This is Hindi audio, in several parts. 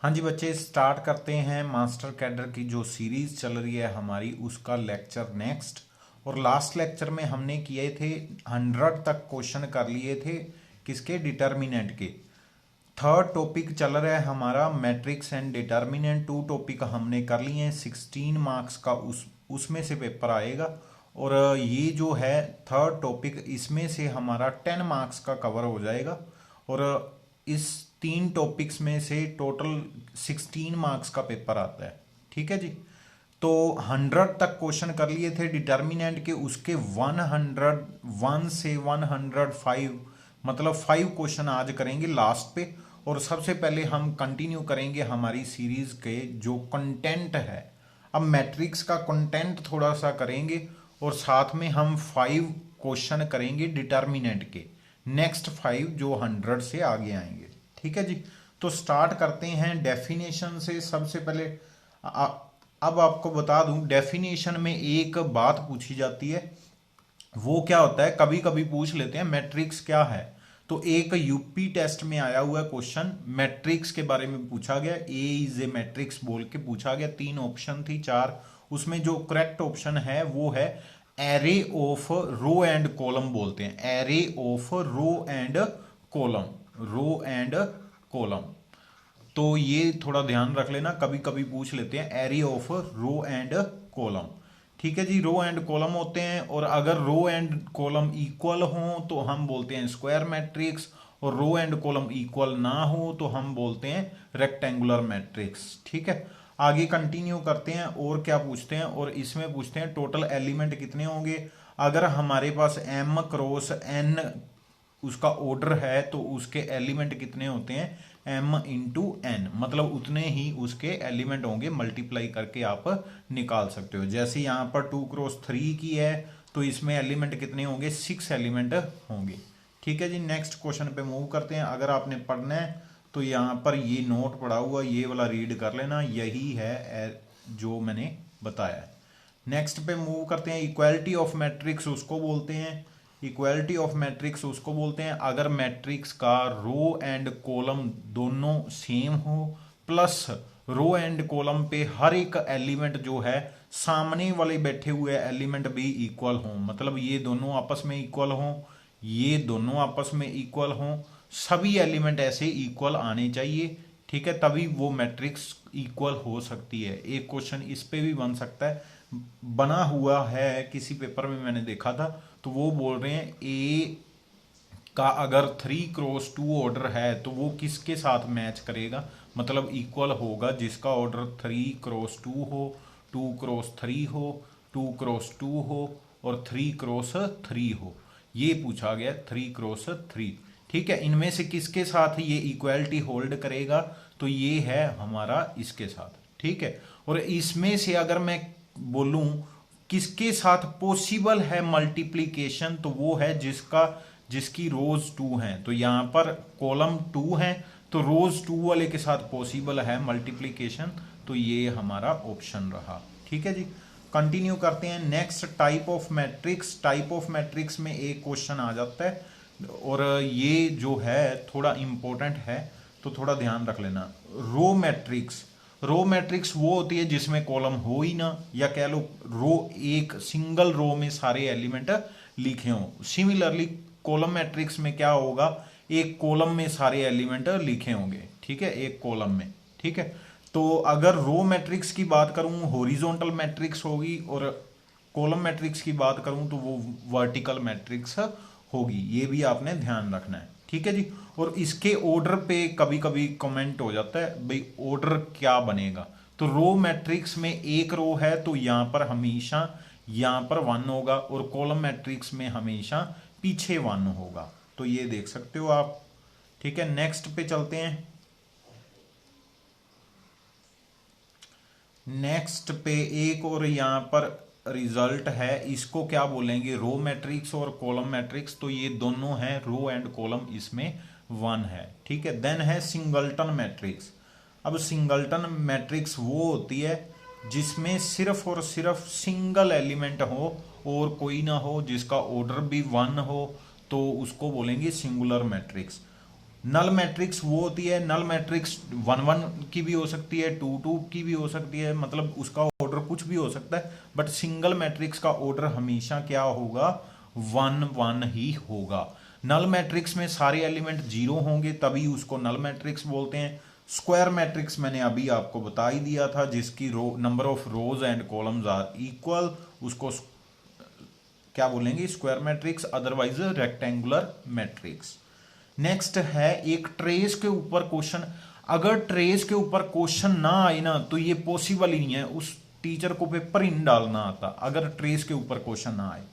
हाँ जी बच्चे, स्टार्ट करते हैं मास्टर कैडर की जो सीरीज चल रही है हमारी, उसका लेक्चर नेक्स्ट। और लास्ट लेक्चर में हमने किए थे 100 तक क्वेश्चन कर लिए थे, किसके? डिटर्मिनेंट के। थर्ड टॉपिक चल रहा है हमारा मैट्रिक्स एंड डिटर्मिनेंट। 2 टॉपिक हमने कर लिए हैं, 16 मार्क्स का उसमें से पेपर आएगा। और ये जो है थर्ड टॉपिक, इसमें से हमारा 10 मार्क्स का कवर हो जाएगा। और इस 3 टॉपिक्स में से टोटल 16 मार्क्स का पेपर आता है। ठीक है जी। तो 100 तक क्वेश्चन कर लिए थे डिटर्मिनेंट के, उसके 101 से 105 मतलब 5 क्वेश्चन आज करेंगे लास्ट पे। और सबसे पहले हम कंटिन्यू करेंगे हमारी सीरीज के जो कंटेंट है। अब मैट्रिक्स का कंटेंट थोड़ा सा करेंगे और साथ में हम 5 क्वेश्चन करेंगे डिटर्मिनेंट के, नेक्स्ट 5 जो 100 से आगे आएंगे। ठीक है जी। तो स्टार्ट करते हैं डेफिनेशन से। सबसे पहले अब आपको बता दूं, डेफिनेशन में एक बात पूछी जाती है, वो क्या होता है, कभी कभी पूछ लेते हैं मैट्रिक्स क्या है। तो एक यूपी टेस्ट में आया हुआ क्वेश्चन मैट्रिक्स के बारे में पूछा गया, ए इज ए मैट्रिक्स बोल के पूछा गया। 3 ऑप्शन थी, 4, उसमें जो करेक्ट ऑप्शन है वो है array of row and column बोलते हैं, array of row and column, row and column. तो ये थोड़ा ध्यान रख लेना, कभी कभी पूछ लेते हैं array of row and column. ठीक है जी, रो एंड कॉलम होते हैं। और अगर रो एंड कॉलम इक्वल हो तो हम बोलते हैं स्क्वायर मैट्रिक्स, और रो एंड कॉलम इक्वल ना हो तो हम बोलते हैं रेक्टेंगुलर मैट्रिक्स। ठीक है, आगे कंटिन्यू करते हैं। और क्या पूछते हैं, और इसमें पूछते हैं टोटल एलिमेंट कितने होंगे। अगर हमारे पास m क्रॉस n उसका ऑर्डर है तो उसके एलिमेंट कितने होते हैं, m इंटू एन, मतलब उतने ही उसके एलिमेंट होंगे, मल्टीप्लाई करके आप निकाल सकते हो। जैसे यहाँ पर 2 क्रॉस 3 की है तो इसमें एलिमेंट कितने होंगे, 6 एलिमेंट होंगे। ठीक है जी, नेक्स्ट क्वेश्चन पे मूव करते हैं। अगर आपने पढ़ना है तो यहाँ पर ये नोट पड़ा हुआ, ये वाला रीड कर लेना, यही है जो मैंने बताया है। नेक्स्ट पे मूव करते हैं। इक्वालिटी ऑफ मैट्रिक्स उसको बोलते हैं, इक्वालिटी ऑफ मैट्रिक्स उसको बोलते हैं अगर मैट्रिक्स का रो एंड कॉलम दोनों सेम हो, प्लस रो एंड कॉलम पे हर एक एलिमेंट जो है सामने वाले बैठे हुए एलिमेंट भी इक्वल हो, मतलब ये दोनों आपस में इक्वल हो, ये दोनों आपस में इक्वल हो, सभी एलिमेंट ऐसे इक्वल आने चाहिए। ठीक है, तभी वो मैट्रिक्स इक्वल हो सकती है। एक क्वेश्चन इस पे भी बन सकता है, बना हुआ है किसी पेपर में मैंने देखा था। तो वो बोल रहे हैं ए का अगर 3 क्रॉस 2 ऑर्डर है तो वो किसके साथ मैच करेगा, मतलब इक्वल होगा, जिसका ऑर्डर 3 क्रॉस 2 हो, 2 क्रॉस 3 हो, 2 क्रॉस 2 हो और 3 क्रॉस 3 हो। ये पूछा गया 3 क्रॉस 3। ठीक है, इनमें से किसके साथ ये इक्वालिटी होल्ड करेगा, तो ये है हमारा इसके साथ। ठीक है, और इसमें से अगर मैं बोलूं किसके साथ पॉसिबल है मल्टीप्लीकेशन, तो वो है जिसकी रोज 2 हैं। तो यहां पर कॉलम 2 है तो रोज 2 वाले के साथ पॉसिबल है मल्टीप्लीकेशन, तो ये हमारा ऑप्शन रहा। ठीक है जी, कंटिन्यू करते हैं। Next type of matrix, type of matrix में एक क्वेश्चन आ जाता है और ये जो है थोड़ा इंपॉर्टेंट है, तो थोड़ा ध्यान रख लेना। रो मैट्रिक्स, रो मैट्रिक्स वो होती है जिसमें कॉलम हो ही ना, या कह लो रो, एक सिंगल रो में सारे एलिमेंट लिखे हों। सिमिलरली कॉलम मैट्रिक्स में क्या होगा, एक कॉलम में सारे एलिमेंट लिखे होंगे। ठीक है, एक कॉलम में। ठीक है, तो अगर रो मैट्रिक्स की बात करूं हॉरिजॉन्टल मैट्रिक्स होगी, और कॉलम मैट्रिक्स की बात करूं तो वो वर्टिकल मैट्रिक्स होगी। ये भी आपने ध्यान रखना है। ठीक है जी, और इसके ऑर्डर पे कभी कभी कमेंट हो जाता है भाई ऑर्डर क्या बनेगा। तो रो मैट्रिक्स में एक रो है तो यहां पर हमेशा यहां पर 1 होगा, और कॉलम मैट्रिक्स में हमेशा पीछे 1 होगा। तो ये देख सकते हो आप। ठीक है, नेक्स्ट पे चलते हैं। नेक्स्ट पे एक और यहां पर रिजल्ट है, इसको क्या बोलेंगे, रो मैट्रिक्स और कॉलम मैट्रिक्स। तो ये दोनों हैं रो एंड कॉलम, इसमें 1 है। ठीक है, देन है सिंगल्टन मैट्रिक्स। अब सिंगल्टन मैट्रिक्स वो होती है जिसमें सिर्फ और सिर्फ सिंगल एलिमेंट हो और कोई ना हो, जिसका ऑर्डर भी 1 हो, तो उसको बोलेंगे सिंगुलर मैट्रिक्स। नल मैट्रिक्स वो होती है, नल मैट्रिक्स 1 1 की भी हो सकती है, 2 2 की भी हो सकती है, मतलब उसका ऑर्डर कुछ भी हो सकता है, बट सिंगल मैट्रिक्स का ऑर्डर हमेशा क्या होगा, 1 1 ही होगा। नल मैट्रिक्स में सारे एलिमेंट जीरो होंगे तभी उसको नल मैट्रिक्स बोलते हैं। स्क्वायर मैट्रिक्स मैंने अभी आपको बता ही दिया था, जिसकी row number of rows and columns are equal, उसको क्या बोलेंगे, square matrix, otherwise rectangular matrix. Next है एक ट्रेस के ऊपर क्वेश्चन। अगर ट्रेस के ऊपर क्वेश्चन ना आए ना तो ये पॉसिबल ही नहीं है, उस टीचर को पेपर ही नहीं डालना आता अगर ट्रेस के ऊपर क्वेश्चन ना आए।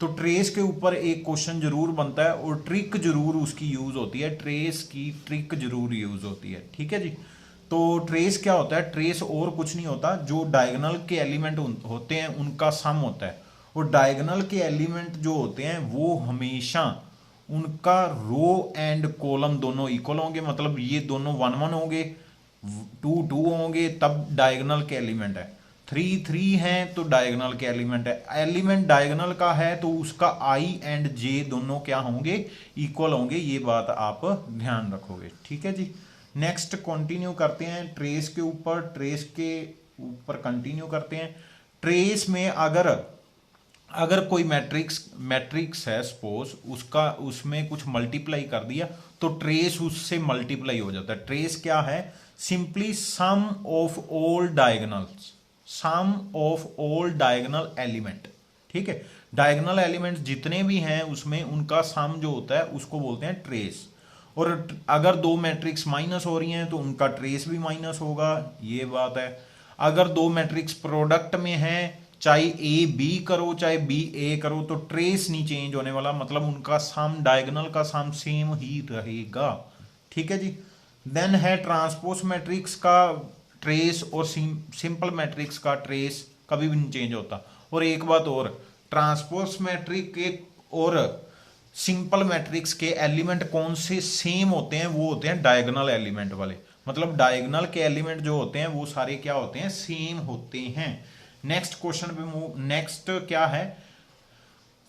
तो ट्रेस के ऊपर एक क्वेश्चन जरूर बनता है और ट्रिक जरूर उसकी यूज होती है, ट्रेस की ट्रिक जरूर यूज होती है, ठीक है जी। तो ट्रेस क्या होता है, ट्रेस और कुछ नहीं होता, जो डायगोनल के एलिमेंट होते हैं उनका सम होता है, और डायगोनल के एलिमेंट जो होते हैं वो हमेशा उनका रो एंड कॉलम दोनों इक्वल होंगे, मतलब ये दोनों 1 1 होंगे, 2 2 होंगे, तब डायगोनल के एलिमेंट है। 3 3 हैं तो डायगोनल के एलिमेंट है। एलिमेंट डायगोनल का है तो उसका आई एंड जे दोनों क्या होंगे, इक्वल होंगे, ये बात आप ध्यान रखोगे, ठीक है जी। नेक्स्ट कंटिन्यू करते हैं ट्रेस के ऊपर, ट्रेस के ऊपर कंटिन्यू करते हैं। ट्रेस में अगर कोई मैट्रिक्स है सपोज, उसका उसमें कुछ मल्टीप्लाई कर दिया तो ट्रेस उससे मल्टीप्लाई हो जाता है। ट्रेस क्या है, simply sum of all diagonals, sum of all diagonal element, ठीक है। डायगोनल एलिमेंट्स जितने भी हैं उसमें उनका सम जो होता है उसको बोलते हैं ट्रेस। और अगर दो मैट्रिक्स माइनस हो रही हैं तो उनका ट्रेस भी माइनस होगा, ये बात है। अगर दो मैट्रिक्स प्रोडक्ट में हैं, चाहे ए बी करो चाहे बी ए करो, तो ट्रेस नहीं चेंज होने वाला, मतलब उनका सम डायगोनल का सम सेम ही रहेगा, ठीक है जी। देन है ट्रांसपोज मैट्रिक्स का ट्रेस और सिंपल मैट्रिक्स का ट्रेस कभी भी नहीं चेंज होता। और एक बात और, ट्रांसपोज मैट्रिक के और सिंपल मैट्रिक्स के एलिमेंट कौन से सेम होते हैं, वो होते हैं डायगोनल एलिमेंट वाले, मतलब डायगोनल के एलिमेंट जो होते हैं वो सारे क्या होते हैं, सेम होते हैं। नेक्स्ट क्वेश्चन पे मूव, नेक्स्ट क्या है,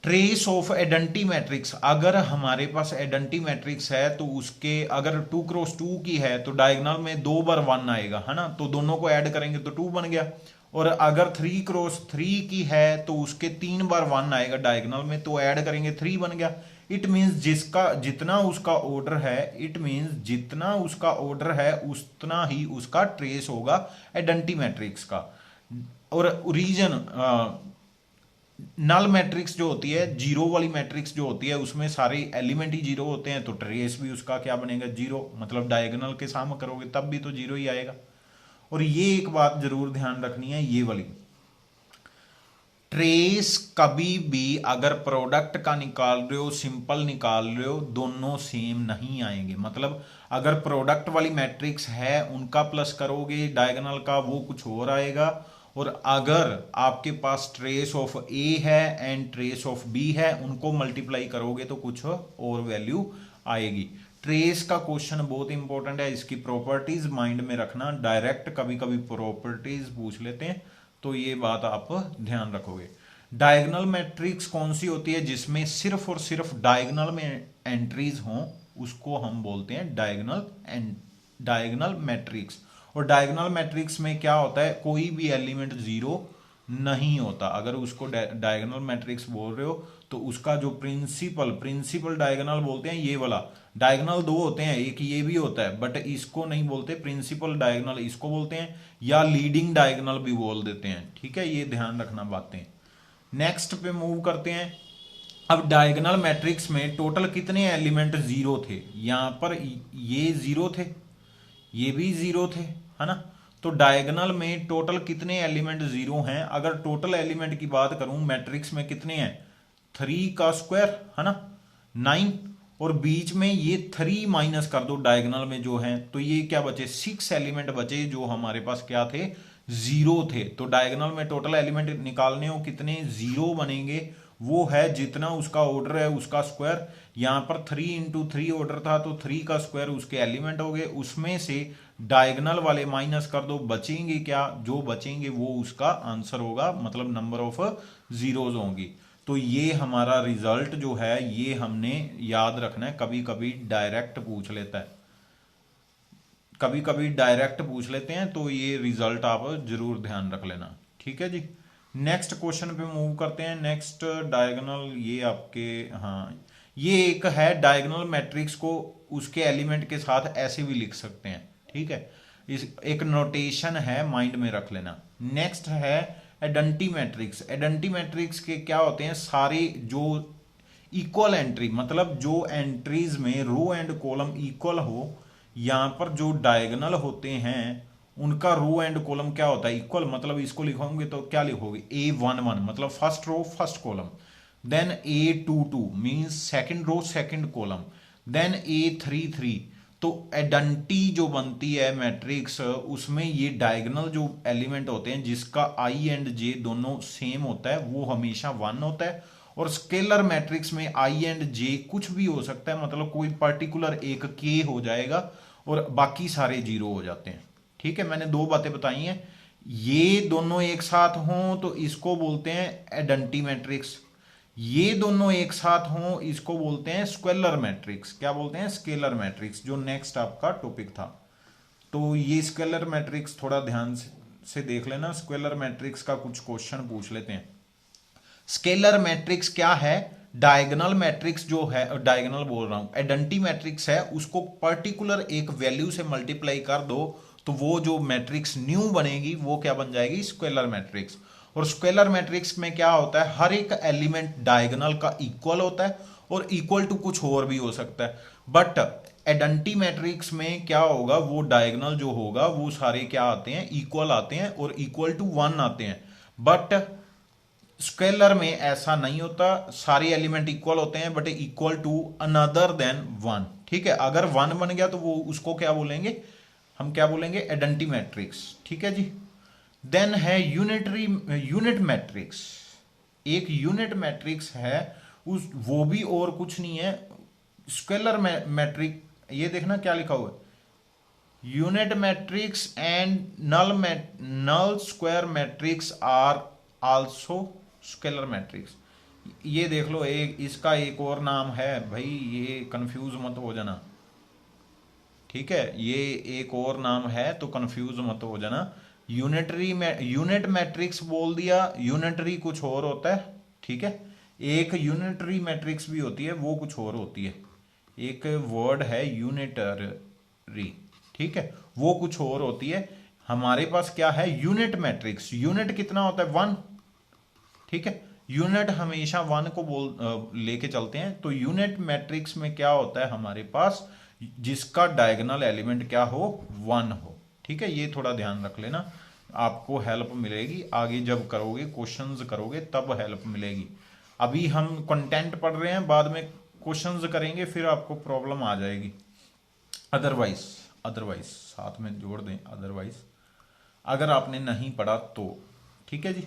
ट्रेस ऑफ आइडेंटिटी मैट्रिक्स। अगर हमारे पास आइडेंटिटी मैट्रिक्स है तो उसके अगर 2 क्रॉस 2 की है तो डायगोनल में 2 बार 1 आएगा, है ना, तो दोनों को ऐड करेंगे तो 2 बन गया। और अगर 3 क्रॉस 3 की है तो उसके 3 बार 1 आएगा डायगोनल में, तो ऐड करेंगे 3 बन गया। इट मीन्स जिसका जितना उसका ऑर्डर है, इट मीन्स जितना उसका ऑर्डर है उतना ही उसका ट्रेस होगा आइडेंटिटी मैट्रिक्स का। और रीजन नल मैट्रिक्स जो होती है, जीरो वाली मैट्रिक्स जो होती है, उसमें सारे एलिमेंट ही जीरो होते हैं, तो ट्रेस भी उसका क्या बनेगा, जीरो, मतलब डायगोनल के सामने करोगे तब भी तो जीरो ही आएगा। और ये एक बात जरूर ध्यान रखनी है, ये वाली, ट्रेस कभी भी अगर प्रोडक्ट का निकाल रहे हो, सिंपल निकाल रहे हो, दोनों सेम नहीं आएंगे। मतलब अगर प्रोडक्ट वाली मैट्रिक्स है उनका प्लस करोगे डायगोनल का, वो कुछ और आएगा। और अगर आपके पास ट्रेस ऑफ ए है एंड ट्रेस ऑफ बी है, उनको मल्टीप्लाई करोगे तो कुछ और वैल्यू आएगी। ट्रेस का क्वेश्चन बहुत इंपॉर्टेंट है, इसकी प्रॉपर्टीज माइंड में रखना, डायरेक्ट कभी कभी प्रॉपर्टीज पूछ लेते हैं, तो ये बात आप ध्यान रखोगे। डायगोनल मैट्रिक्स कौन सी होती है, जिसमें सिर्फ और सिर्फ डायगोनल में एंट्रीज हों, उसको हम बोलते हैं डायगोनल मैट्रिक्स। और डायगोनल मैट्रिक्स में क्या होता है, कोई भी एलिमेंट जीरो नहीं होता। अगर उसको डायगोनल मैट्रिक्स बोल रहे हो तो उसका जो प्रिंसिपल डायगोनल बोलते हैं, ये वाला डायगोनल दो होते हैं, एक ये भी होता है, बट इसको नहीं बोलते प्रिंसिपल डायगोनल, इसको बोलते हैं, या लीडिंग डायगोनल भी बोल देते हैं, ठीक है, ये ध्यान रखना बातें। नेक्स्ट पे मूव करते हैं। अब डायगोनल मैट्रिक्स में टोटल कितने एलिमेंट जीरो थे, यहां पर ये जीरो थे, ये भी जीरो थे, है ना। तो डायगोनल में टोटल कितने एलिमेंट जीरो हैं, अगर टोटल एलिमेंट की बात करूं मैट्रिक्स में कितने हैं, 3 का स्क्वायर, है ना, 9, और बीच में ये 3 माइनस कर दो डायगोनल में जो है, तो ये क्या बचे, 6 एलिमेंट बचे जो हमारे पास क्या थे, जीरो थे। तो डायगोनल में टोटल एलिमेंट निकालने हो कितने जीरो बनेंगे, वो है जितना उसका ऑर्डर है उसका स्क्वायर। यहां पर 3 इंटू 3 ऑर्डर था तो 3 का स्क्वायर उसके एलिमेंट हो गए, उसमें से डायगोनल वाले माइनस कर दो, बचेंगे क्या, जो बचेंगे वो उसका आंसर होगा, मतलब नंबर ऑफ जीरोज होंगी। तो ये हमारा रिजल्ट जो है ये हमने याद रखना है। कभी कभी डायरेक्ट पूछ लेता है, कभी कभी डायरेक्ट पूछ लेते हैं, तो ये रिजल्ट आप जरूर ध्यान रख लेना। ठीक है जी, नेक्स्ट क्वेश्चन पे मूव करते हैं। नेक्स्ट डायगोनल, ये आपके, हाँ ये एक है डायगोनल मैट्रिक्स को उसके एलिमेंट के साथ ऐसे भी लिख सकते हैं। ठीक है, इस एक नोटेशन है, माइंड में रख लेना। नेक्स्ट है एडेंटी मैट्रिक्स। एडेंटी मैट्रिक्स के क्या होते हैं, सारे जो इक्वल एंट्री, मतलब जो एंट्रीज में रो एंड कॉलम इक्वल हो, यहां पर जो डायगोनल होते हैं उनका रो एंड कॉलम क्या होता है, इक्वल। मतलब इसको लिखोगे तो क्या लिखोगे, A11 मतलब first row first column, then A22 means second row second column, then A33। तो एडेंटी जो बनती है मैट्रिक्स, उसमें ये डायगोनल जो एलिमेंट होते हैं जिसका आई एंड जे दोनों सेम होता है वो हमेशा 1 होता है। और स्केलर मैट्रिक्स में आई एंड जे कुछ भी हो सकता है, मतलब कोई पर्टिकुलर एक के हो जाएगा और बाकी सारे 0 हो जाते हैं। ठीक है, मैंने 2 बातें बताई हैं। ये दोनों एक साथ हों तो इसको बोलते हैं एडेंटी मैट्रिक्स, ये दोनों एक साथ हों इसको बोलते हैं स्केलर मैट्रिक्स। क्या बोलते हैं, स्केलर मैट्रिक्स, जो नेक्स्ट आपका टॉपिक था। तो ये स्केलर मैट्रिक्स थोड़ा ध्यान से देख लेना। स्केलर मैट्रिक्स का कुछ क्वेश्चन पूछ लेते हैं। स्केलर मैट्रिक्स क्या है, डायगोनल मैट्रिक्स जो है, डायगोनल बोल रहा हूं, आइडेंटिटी मैट्रिक्स है, उसको पर्टिकुलर एक वैल्यू से मल्टीप्लाई कर दो तो वो जो मैट्रिक्स न्यू बनेगी वो क्या बन जाएगी, स्केलर मैट्रिक्स। और स्केलर मैट्रिक्स में क्या होता है, हर एक एलिमेंट डायगोनल का इक्वल होता है और इक्वल टू कुछ और भी हो सकता है। बट आइडेंटिटी मैट्रिक्स में क्या होगा, वो डायगोनल जो होगा वो सारे क्या आते हैं, इक्वल आते हैं और इक्वल टू 1 आते हैं। बट स्केलर में ऐसा नहीं होता, सारे एलिमेंट इक्वल होते हैं but equal to another than 1। ठीक है, अगर 1 बन गया तो वो उसको क्या बोलेंगे, हम क्या बोलेंगे, आइडेंटिटी मैट्रिक्स। ठीक है जी, देन है यूनिट मैट्रिक्स। एक यूनिट मैट्रिक्स है, उस वो भी और कुछ नहीं है, स्केलर मैट्रिक। ये देखना क्या लिखा हुआ है, unit matrix and null square matrix are also scalar matrix. ये देख लो, एक इसका एक और नाम है भाई, ये कंफ्यूज मत हो जाना। ठीक है, ये एक और नाम है तो कंफ्यूज मत हो जाना। यूनिट मैट्रिक्स बोल दिया, यूनिटरी कुछ और होता है। ठीक है, एक यूनिटरी मैट्रिक्स भी होती है, वो कुछ और होती है। एक वर्ड है यूनिटरी, ठीक है, वो कुछ और होती है। हमारे पास क्या है, यूनिट मैट्रिक्स। यूनिट कितना होता है, 1। ठीक है, यूनिट हमेशा 1 को लेके चलते हैं। तो यूनिट मैट्रिक्स में क्या होता है हमारे पास, जिसका डायगोनल एलिमेंट क्या हो, 1 हो। ठीक है, ये थोड़ा ध्यान रख लेना, आपको हेल्प मिलेगी आगे जब करोगे, क्वेश्चंस करोगे तब हेल्प मिलेगी। अभी हम कंटेंट पढ़ रहे हैं, बाद में क्वेश्चंस करेंगे फिर आपको प्रॉब्लम आ जाएगी। अदरवाइज साथ में जोड़ दें, अदरवाइज अगर आपने नहीं पढ़ा तो। ठीक है जी,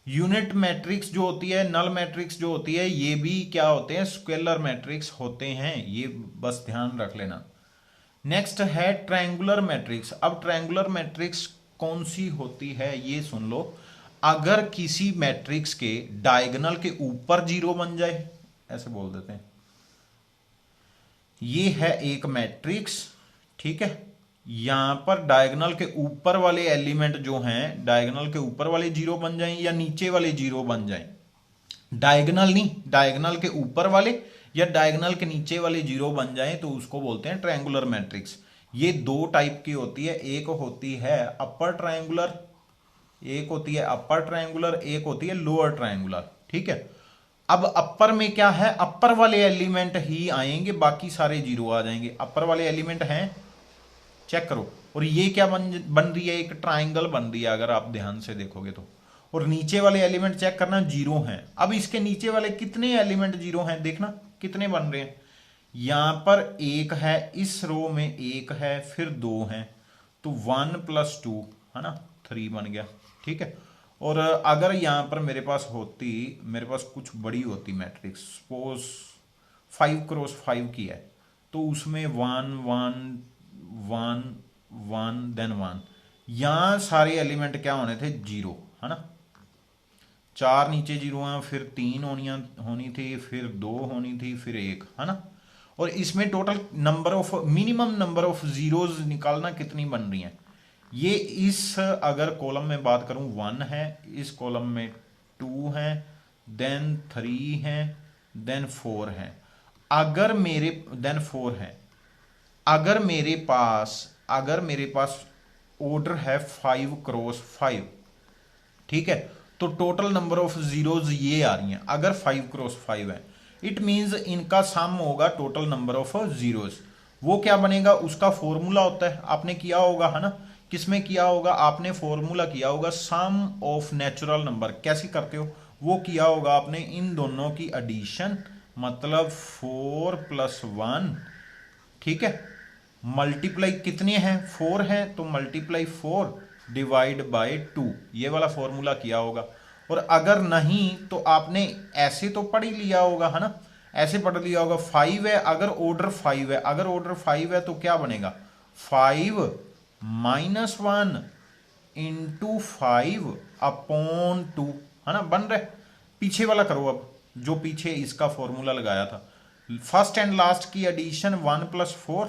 यूनिट मैट्रिक्स जो होती है, नल मैट्रिक्स जो होती है, ये भी क्या होते हैं, स्केलर मैट्रिक्स होते हैं, ये बस ध्यान रख लेना। नेक्स्ट है ट्रायंगुलर मैट्रिक्स। अब ट्रायंगुलर मैट्रिक्स कौन सी होती है ये सुन लो। अगर किसी मैट्रिक्स के डायगोनल के ऊपर 0 बन जाए, ऐसे बोल देते हैं, ये है एक मैट्रिक्स। ठीक है, यहां पर डायगोनल के ऊपर वाले एलिमेंट जो हैं, डायगोनल के ऊपर वाले 0 बन जाएं या नीचे वाले 0 बन जाएं, डायगोनल नहीं, डायगोनल के ऊपर वाले या डायगोनल के नीचे वाले 0 बन जाएं तो उसको बोलते हैं ट्रायंगुलर मैट्रिक्स। ये 2 टाइप की होती है, एक होती है अपर ट्रायंगुलर, एक होती है अपर ट्रायंगुलर, एक होती है लोअर ट्रायंगुलर। ठीक है, अब अपर में क्या है, अपर वाले एलिमेंट ही आएंगे, बाकी सारे 0 आ जाएंगे। अपर वाले एलिमेंट हैं, चेक करो। और ये क्या बन रही है, एक ट्राइंगल बन रही है अगर आप ध्यान से देखोगे तो। और नीचे वाले एलिमेंट चेक करना, 0 हैं। अब इसके नीचे वाले कितने एलिमेंट 0 हैं, देखना कितने बन रहे हैं। यहां पर 1 है, इस रो में 1 है, फिर 2 हैं, तो 1 + 2 है ना, 3 बन गया। ठीक है, और अगर यहां पर मेरे पास कुछ बड़ी होती मैट्रिक्स, सपोज 5x5 की है, तो उसमें 1 1 1 1 देन 1, यहां सारे एलिमेंट क्या होने थे, 0, है ना। 4 नीचे जीरो हैं, फिर 3 होनी थी, फिर 2 होनी थी, फिर 1, है ना। और इसमें total number of minimum number of zeros निकालना कितनी बन रही हैं। ये इस अगर कॉलम में बात करूं 1 है, इस कॉलम में 2 है, देन 3 है, देन 4 है। अगर मेरे देन 4 है, अगर मेरे पास ऑर्डर है 5 क्रॉस 5, ठीक है, तो टोटल नंबर ऑफ जीरोज ये आ रही हैं। अगर 5 क्रॉस 5 है, इट मींस इनका सम होगा टोटल नंबर ऑफ जीरोज। वो क्या बनेगा, उसका फॉर्मूला होता है, आपने किया होगा, है ना। किसमें किया होगा, आपने फॉर्मूला किया होगा सम ऑफ नेचुरल नंबर। कैसे करते हो, वो किया होगा आपने इन दोनों की एडिशन, मतलब 4 + 1, ठीक है, मल्टीप्लाई कितने हैं, 4 हैं, तो मल्टीप्लाई 4 डिवाइड बाय 2, ये वाला फॉर्मूला किया होगा। और अगर नहीं तो आपने ऐसे तो पढ़ ही लिया होगा, है ना, ऐसे पढ़ लिया होगा। 5 है, अगर ऑर्डर 5 है, अगर ऑर्डर 5 है तो क्या बनेगा, 5 - 1 × 5 अपॉन 2, है ना, बन रहा है। पीछे वाला करो अब, जो पीछे इसका फॉर्मूला लगाया था, फर्स्ट एंड लास्ट की एडिशन 1 + 4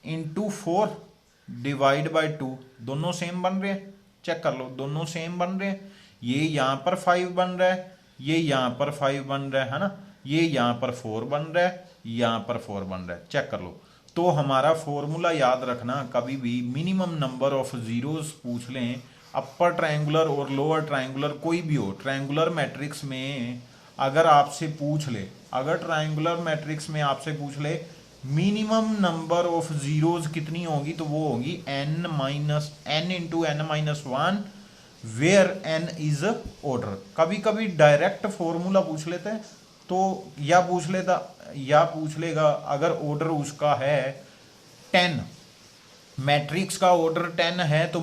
× 4 डिवाइड बाय 2, दोनों सेम बन रहे हैं, चेक कर लो, दोनों सेम बन रहे हैं। ये यहां पर 5 बन रहा है, ये यहां पर 5 बन रहा है ना, ये यहां पर 4 बन रहा है, यहां पर 4 बन रहा है, चेक कर लो। तो हमारा फॉर्मूला याद रखना, कभी भी मिनिमम नंबर ऑफ जीरोस पूछ लें, अपर ट्रायंगुलर और लोअर ट्रायंगुलर कोई भी हो, ट्रायंगुलर मैट्रिक्स में अगर आपसे पूछ ले, अगर ट्रायंगुलर मैट्रिक्स में आपसे पूछ ले मिनिमम नंबर ऑफ जीरोज कितनी होगी, तो वो होगी n × n-1 where n is order. कभी कभी डायरेक्ट फॉर्मूला पूछ लेते हैं, तो या पूछ लेगा अगर ऑर्डर उसका है 10, मैट्रिक्स का ऑर्डर 10 है, तो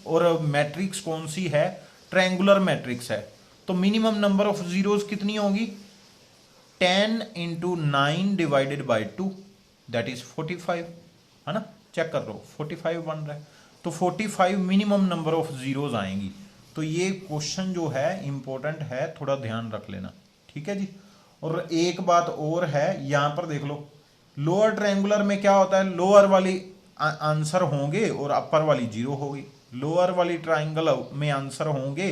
और मैट्रिक्स कौन सी है, ट्रायंगुलर मैट्रिक्स है, तो मिनिमम नंबर ऑफ जीरोज कितनी होगी, 10 × 9 डिवाइडेड बाय 2, दैट इज 45, है ना, चेक कर लो 45 बन रहा है। तो 45 मिनिमम नंबर ऑफ जीरोज आएंगी। तो ये क्वेश्चन जो है इंपॉर्टेंट है, थोड़ा ध्यान रख लेना, ठीक है जी। और एक बात और है, यहां पर देख लो, लोअर ट्रायंगुलर में क्या होता है, लोअर वाली आंसर होंगे और अपर वाली जीरो होगी। लोअर वाली ट्रायंगल में आंसर होंगे,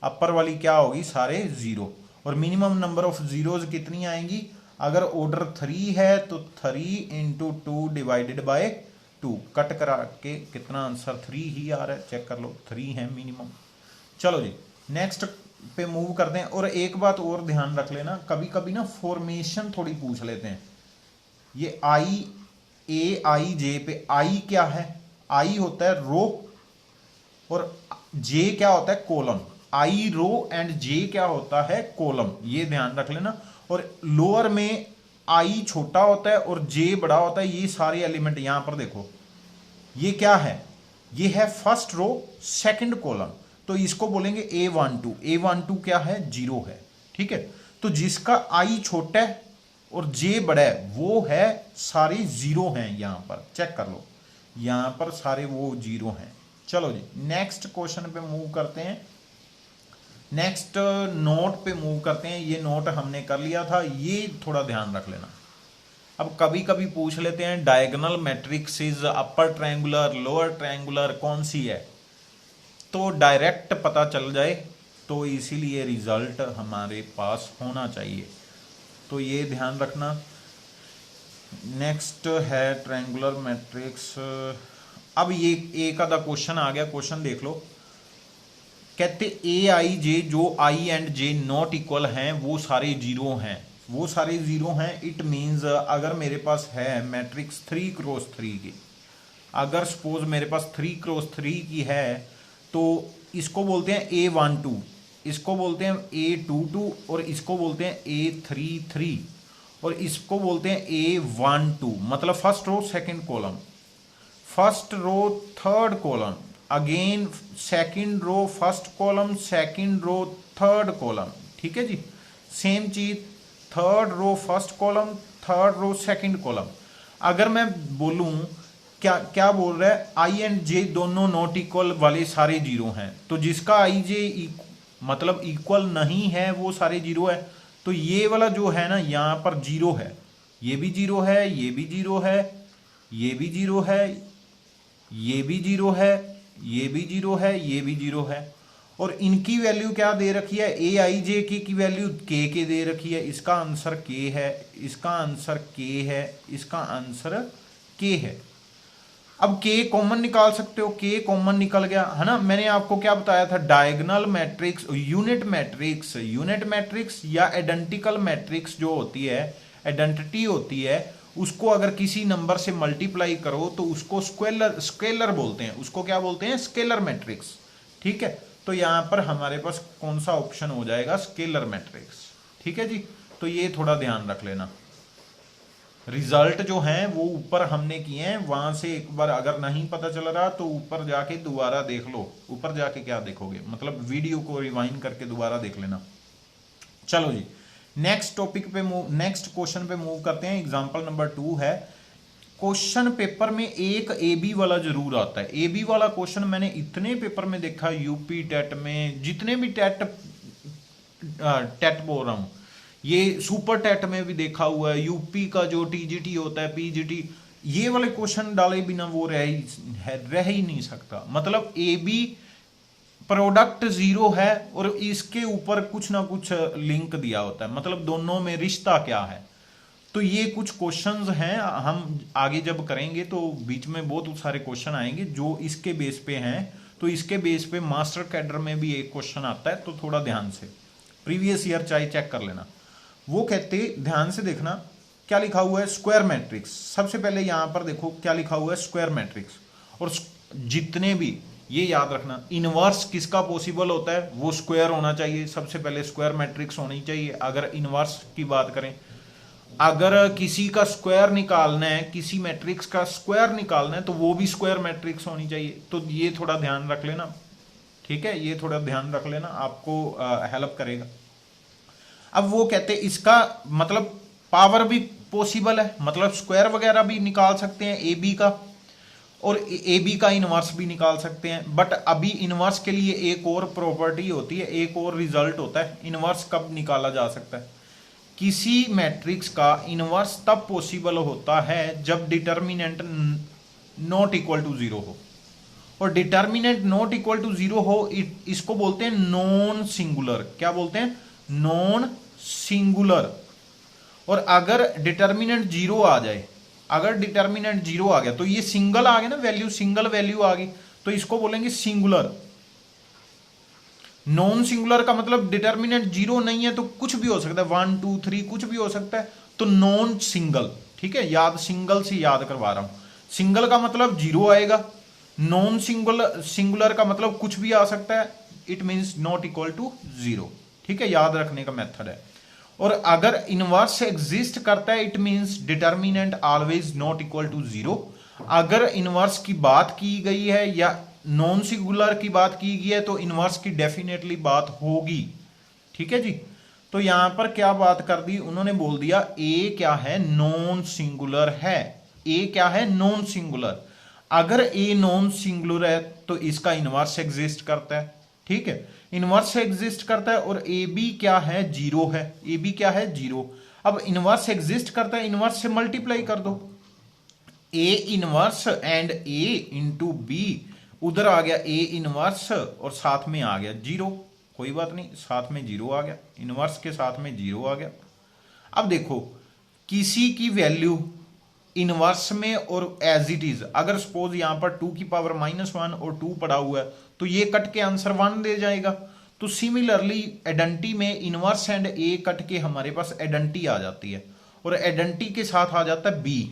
अपर वाली क्या होगी, सारे जीरो। और मिनिमम नंबर ऑफ जीरोज कितनी आएंगी, अगर ऑर्डर 3 है तो 3 × 2 डिवाइडेड बाय 2, कट करा के कितना आंसर 3 ही आ रहा है, चेक कर लो, 3 है मिनिमम। चलो जी, नेक्स्ट पे मूव करते हैं। और एक बात और ध्यान रख लेना, कभी कभी ना फॉर्मेशन थोड़ी पूछ लेते हैं। ये AIJ पे आई क्या है, आई होता है रो और जे क्या होता है, कॉलम। आई रो एंड जे क्या होता है, कॉलम, ये ध्यान रख लेना। और लोअर में आई छोटा होता है और जे बड़ा होता है, ये सारे एलिमेंट यहां पर देखो, ये क्या है, ये है फर्स्ट रो सेकंड कॉलम, तो इसको बोलेंगे A12। A12 क्या है, 0 है, ठीक है। तो जिसका आई छोटा है और जे बड़ा है वो है सारे 0 हैं, यहां पर चेक कर लो, यहां पर सारे वो 0 हैं। चलो जी, नेक्स्ट क्वेश्चन पे मूव करते हैं, नेक्स्ट नोट पे मूव करते हैं। ये नोट हमने कर लिया था, ये थोड़ा ध्यान रख लेना। अब कभी कभी पूछ लेते हैं diagonal matrix upper triangular lower triangular कौन सी है, तो डायरेक्ट पता चल जाए, तो इसीलिए रिजल्ट हमारे पास होना चाहिए, तो ये ध्यान रखना। नेक्स्ट है ट्रायंगुलर मैट्रिक्स। अब ये एक आधा क्वेश्चन आ गया, क्वेश्चन देख लो। कहते AIJ जो I and J not equal हैं वो सारे 0 हैं, वो सारे 0 हैं। इट मींस अगर मेरे पास है मैट्रिक्स 3 क्रॉस 3 की, अगर सपोज मेरे पास 3 क्रॉस 3 की है, तो इसको बोलते हैं A12, इसको बोलते हैं A22 और इसको बोलते हैं A33 और इसको बोलते हैं A12, मतलब first row second column, first row third column, again second row first column, second row third column, ठीक है जी। सेम चीज third row first column, third row second column. अगर मैं बोलूं क्या क्या बोल रहा है, आई एंड जे दोनों नॉट इक्वल वाले सारे 0 हैं, तो जिसका आई जे मतलब इक्वल नहीं है वो सारे जीरो है। तो ये वाला जो है ना यहाँ पर जीरो है, ये भी जीरो है, ये भी जीरो है, ये भी जीरो है, ये भी जीरो है, ये भी जीरो है, ये भी जीरो है। और इनकी वैल्यू क्या दे रखी है, ए आई जे की वैल्यू के दे रखी है। इसका आंसर के है, इसका आंसर के है, इसका आंसर के है। अब के कॉमन निकाल सकते हो, के कॉमन निकल गया है ना। मैंने आपको क्या बताया था, डायगोनल मैट्रिक्स, यूनिट मैट्रिक्स या आइडेंटिकल मैट्रिक्स जो होती है, आइडेंटिटी होती है, उसको अगर किसी नंबर से मल्टीप्लाई करो तो उसको स्केलर बोलते हैं। उसको क्या बोलते हैं, स्केलर मैट्रिक्स। ठीक है, तो यहां पर हमारे पास कौन सा ऑप्शन हो जाएगा, स्केलर मैट्रिक्स। ठीक है जी, तो ये थोड़ा ध्यान रख लेना। रिजल्ट जो हैं वो ऊपर हमने किए हैं, वहां से एक बार अगर नहीं पता चल रहा तो ऊपर जाके दोबारा देख लो। ऊपर जाके क्या देखोगे, मतलब वीडियो को रिवाइंड करके दोबारा देख लेना। चलो जी, नेक्स्ट टॉपिक पे मूव, नेक्स्ट क्वेश्चन पे मूव करते हैं। एग्जांपल नंबर 2 है। क्वेश्चन पेपर में एक ए बी वाला जरूर आता है। ए बी वाला क्वेश्चन मैंने इतने पेपर में देखा, यूपी टेट में, जितने भी टेट बोल रहा हूं, ये सुपर टेट में भी देखा हुआ है। यूपी का जो टीजीटी होता है, पीजीटी, ये वाले क्वेश्चन डाले बिना वो रह ही नहीं सकता। मतलब ए बी प्रोडक्ट जीरो है और इसके ऊपर कुछ ना कुछ लिंक दिया होता है, मतलब दोनों में रिश्ता क्या है। तो ये कुछ क्वेश्चंस हैं, हम आगे जब करेंगे तो बीच में बहुत सारे क्वेश्चन आएंगे जो इसके बेस पे हैं। तो इसके बेस पे मास्टर कैडर में भी एक क्वेश्चन आता है, तो थोड़ा ध्यान से प्रीवियस ईयर चाहे चेक कर लेना। वो कहते, ध्यान से देखना क्या लिखा हुआ है, स्क्वायर मैट्रिक्स। सबसे पहले यहां पर देखो क्या लिखा हुआ है, स्क्वायर मैट्रिक्स। और जितने भी, ये याद रखना, इनवर्स किसका पॉसिबल होता है, वो स्क्वायर होना चाहिए। सबसे पहले स्क्वायर मैट्रिक्स होनी चाहिए अगर इनवर्स की बात करें। अगर किसी का स्क्वायर निकालना है, किसी मैट्रिक्स का स्क्वायर निकालना है, तो वो भी स्क्वायर मैट्रिक्स होनी चाहिए। तो ये थोड़ा ध्यान रख लेना। ठीक है, ये थोड़ा ध्यान रख लेना, आपको हेल्प करेगा। अब वो कहते हैं इसका मतलब पावर भी पॉसिबल है, मतलब स्क्वायर वगैरह भी निकाल सकते हैं ए बी का, और ए बी का इनवर्स भी निकाल सकते हैं। बट अभी इनवर्स के लिए एक और प्रॉपर्टी होती है, एक और रिजल्ट होता है। इनवर्स कब निकाला जा सकता है, किसी मैट्रिक्स का इनवर्स तब पॉसिबल होता है जब determinant not equal to zero हो। और determinant not equal to zero हो, इसको बोलते हैं नॉन सिंगुलर। क्या बोलते हैं, नॉन सिंगुलर। और अगर डिटर्मिनेंट जीरो आ जाए, अगर डिटर्मिनेंट जीरो आ गया तो ये सिंगल आ गया ना, वैल्यू सिंगल वैल्यू आ गई, तो इसको बोलेंगे सिंगुलर। नॉन सिंगुलर का मतलब डिटर्मिनेंट जीरो नहीं है तो कुछ भी हो सकता है, 1 2 3 कुछ भी हो सकता है, तो नॉन सिंगल। ठीक है, याद, सिंगल से याद करवा रहा हूं। सिंगल का मतलब जीरो आएगा, नॉन सिंगुलर का मतलब कुछ भी आ सकता है, it means not equal to zero. ठीक है, याद रखने का मेथड है। और अगर इनवर्स एग्जिस्ट करता है, it means determinant always not equal to zero. अगर इनवर्स की बात की गई है या नॉन सिंगुलर की बात की गई है तो इनवर्स की डेफिनेटली बात होगी। ठीक है जी, तो यहां पर क्या बात कर दी उन्होंने, बोल दिया ए क्या है, नॉन सिंगुलर है। ए क्या है, नॉन सिंगुलर। अगर ए नॉन सिंगुलर है तो इसका इनवर्स एग्जिस्ट करता है। ठीक है, इनवर्स एग्जिस्ट करता है। और ए बी क्या है, जीरो है। ए बी क्या है, जीरो। अब इनवर्स एग्जिस्ट करता है, इनवर्स से मल्टीप्लाई कर दो, A inverse and A into B, उधर आ गया ए इनवर्स और साथ में आ गया जीरो। कोई बात नहीं, साथ में जीरो आ गया, इनवर्स के साथ में जीरो आ गया। अब देखो, किसी की वैल्यू इनवर्स में और एज इट इज, अगर सपोज यहां पर 2 की पावर -1 और 2 पड़ा हुआ है तो ये कट के आंसर 1 दे जाएगा। तो सिमिलरली आइडेंटिटी में इनवर्स एंड ए कट के हमारे पास आइडेंटिटी आ जाती है, और आइडेंटिटी के साथ आ जाता है बी।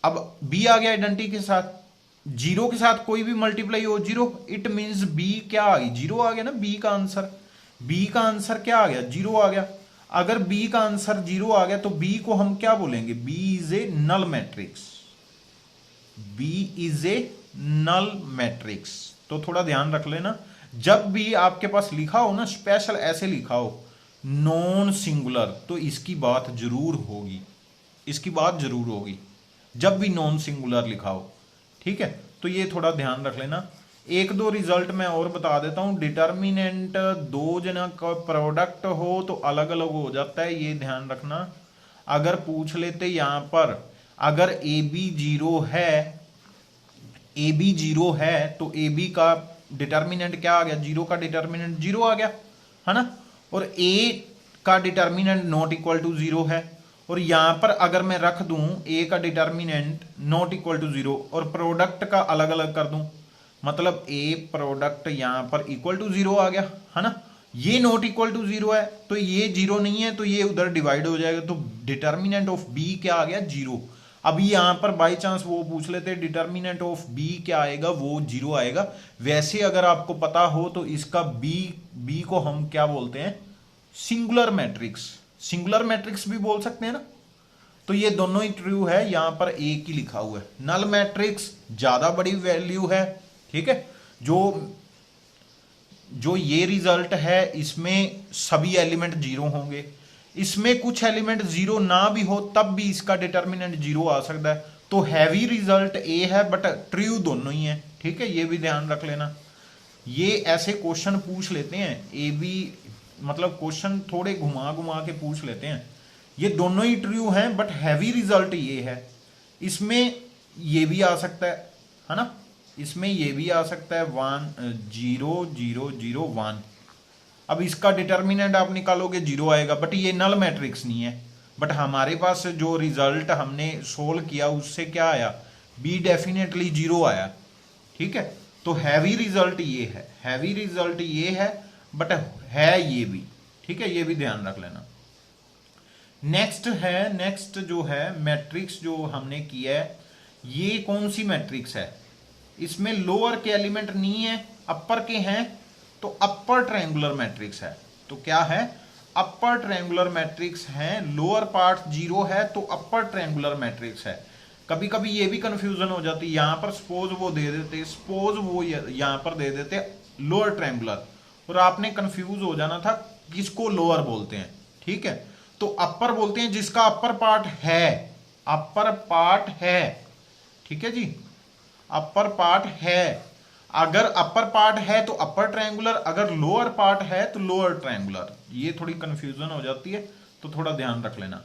अब बी आ गया आइडेंटिटी के साथ, जीरो के साथ कोई भी मल्टीप्लाई हो जीरो, इट मींस बी क्या आ गई, जीरो आ गया ना। बी का आंसर, बी का आंसर क्या आ गया, जीरो आ गया। अगर बी का आंसर जीरो आ गया तो बी को हम क्या बोलेंगे, B is a null matrix. B is a null matrix. तो थोड़ा ध्यान रख लेना, जब भी आपके पास लिखा हो ना, स्पेशल ऐसे लिखा हो नॉन सिंगुलर, तो इसकी बात जरूर होगी, इसकी बात जरूर होगी जब भी नॉन सिंगुलर लिखा हो। ठीक है, तो ये थोड़ा ध्यान रख लेना। एक दो रिजल्ट मैं और बता देता हूं। डिटर्मिनेंट दो जना का प्रोडक्ट हो तो अलग अलग हो जाता है, ये ध्यान रखना। अगर पूछ लेते यहां पर, अगर ए बी जीरो है, ए बी जीरो है तो ए बी का डिटर्मिनेंट क्या आ गया, जीरो का डिटर्मिनेंट जीरो आ गया, है ना। और ए का determinant not equal to zero है, और यहां पर अगर मैं रख दूं ए का determinant not equal to zero और प्रोडक्ट का अलग अलग कर दूं, मतलब ए प्रोडक्ट यहां पर इक्वल टू जीरो आ गया, है ना। ये नॉट इक्वल टू जीरो है तो ये जीरो नहीं है, तो ये उधर डिवाइड हो जाएगा, तो डिटर्मिनेंट ऑफ बी क्या आ गया, जीरो। अभी यहां पर बाई चांस वो पूछ लेते डिटर्मिनेंट ऑफ बी क्या आएगा, वो जीरो आएगा। वैसे अगर आपको पता हो तो इसका बी को हम क्या बोलते हैं, सिंगुलर मैट्रिक्स, सिंगुलर मैट्रिक्स भी बोल सकते हैं ना। तो ये दोनों ही ट्रू है, यहां पर एक ही लिखा हुआ है। नल मैट्रिक्स ज्यादा बड़ी वैल्यू है, ठीक है। जो ये रिजल्ट है इसमें सभी एलिमेंट जीरो होंगे, इसमें कुछ एलिमेंट जीरो ना भी हो तब भी इसका डिटर्मिनेंट जीरो आ सकता है। तो हैवी रिजल्ट ए है बट ट्रू दोनों ही है, ठीक है, ये भी ध्यान रख लेना। ये ऐसे क्वेश्चन पूछ लेते हैं ए बी, मतलब क्वेश्चन थोड़े घुमा घुमा के पूछ लेते हैं। ये दोनों ही ट्रू हैं बट हैवी रिजल्ट ये है। इसमें ये भी आ सकता है ना, इसमें ये भी आ सकता है 1 0 0 0 1। अब इसका डिटर्मिनेंट आप निकालोगे जीरो आएगा, बट ये नल मैट्रिक्स नहीं है। बट हमारे पास जो रिजल्ट हमने सोल्व किया उससे क्या आया, बी डेफिनेटली जीरो आया, ठीक है। तो हैवी रिजल्ट ये है, हैवी रिजल्ट ये है, बट है ये भी, ठीक है, ये भी ध्यान रख लेना। नेक्स्ट जो है मैट्रिक्स जो हमने किया है, ये कौन सी मैट्रिक्स है, इसमें लोअर के एलिमेंट नहीं है, अपर के हैं, तो अपर ट्रायंगुलर मैट्रिक्स है। तो क्या है, अपर ट्रायंगुलर मैट्रिक्स है। लोअर पार्ट जीरो है तो अपर ट्रायंगुलर मैट्रिक्स है। कभी कभी ये भी कंफ्यूजन हो जाती है, यहां पर सपोज वो दे देते, सपोज वो यहां पर दे देते लोअर ट्रायंगुलर, और आपने कंफ्यूज हो जाना था किसको लोअर बोलते हैं, ठीक है। तो अपर बोलते हैं जिसका अपर पार्ट है, अपर पार्ट है, ठीक है जी, अपर पार्ट है। अगर अपर पार्ट है तो अपर ट्रायंगुलर, अगर लोअर पार्ट है तो लोअर ट्रायंगुलर। ये थोड़ी कंफ्यूजन हो जाती है तो थोड़ा ध्यान रख लेना।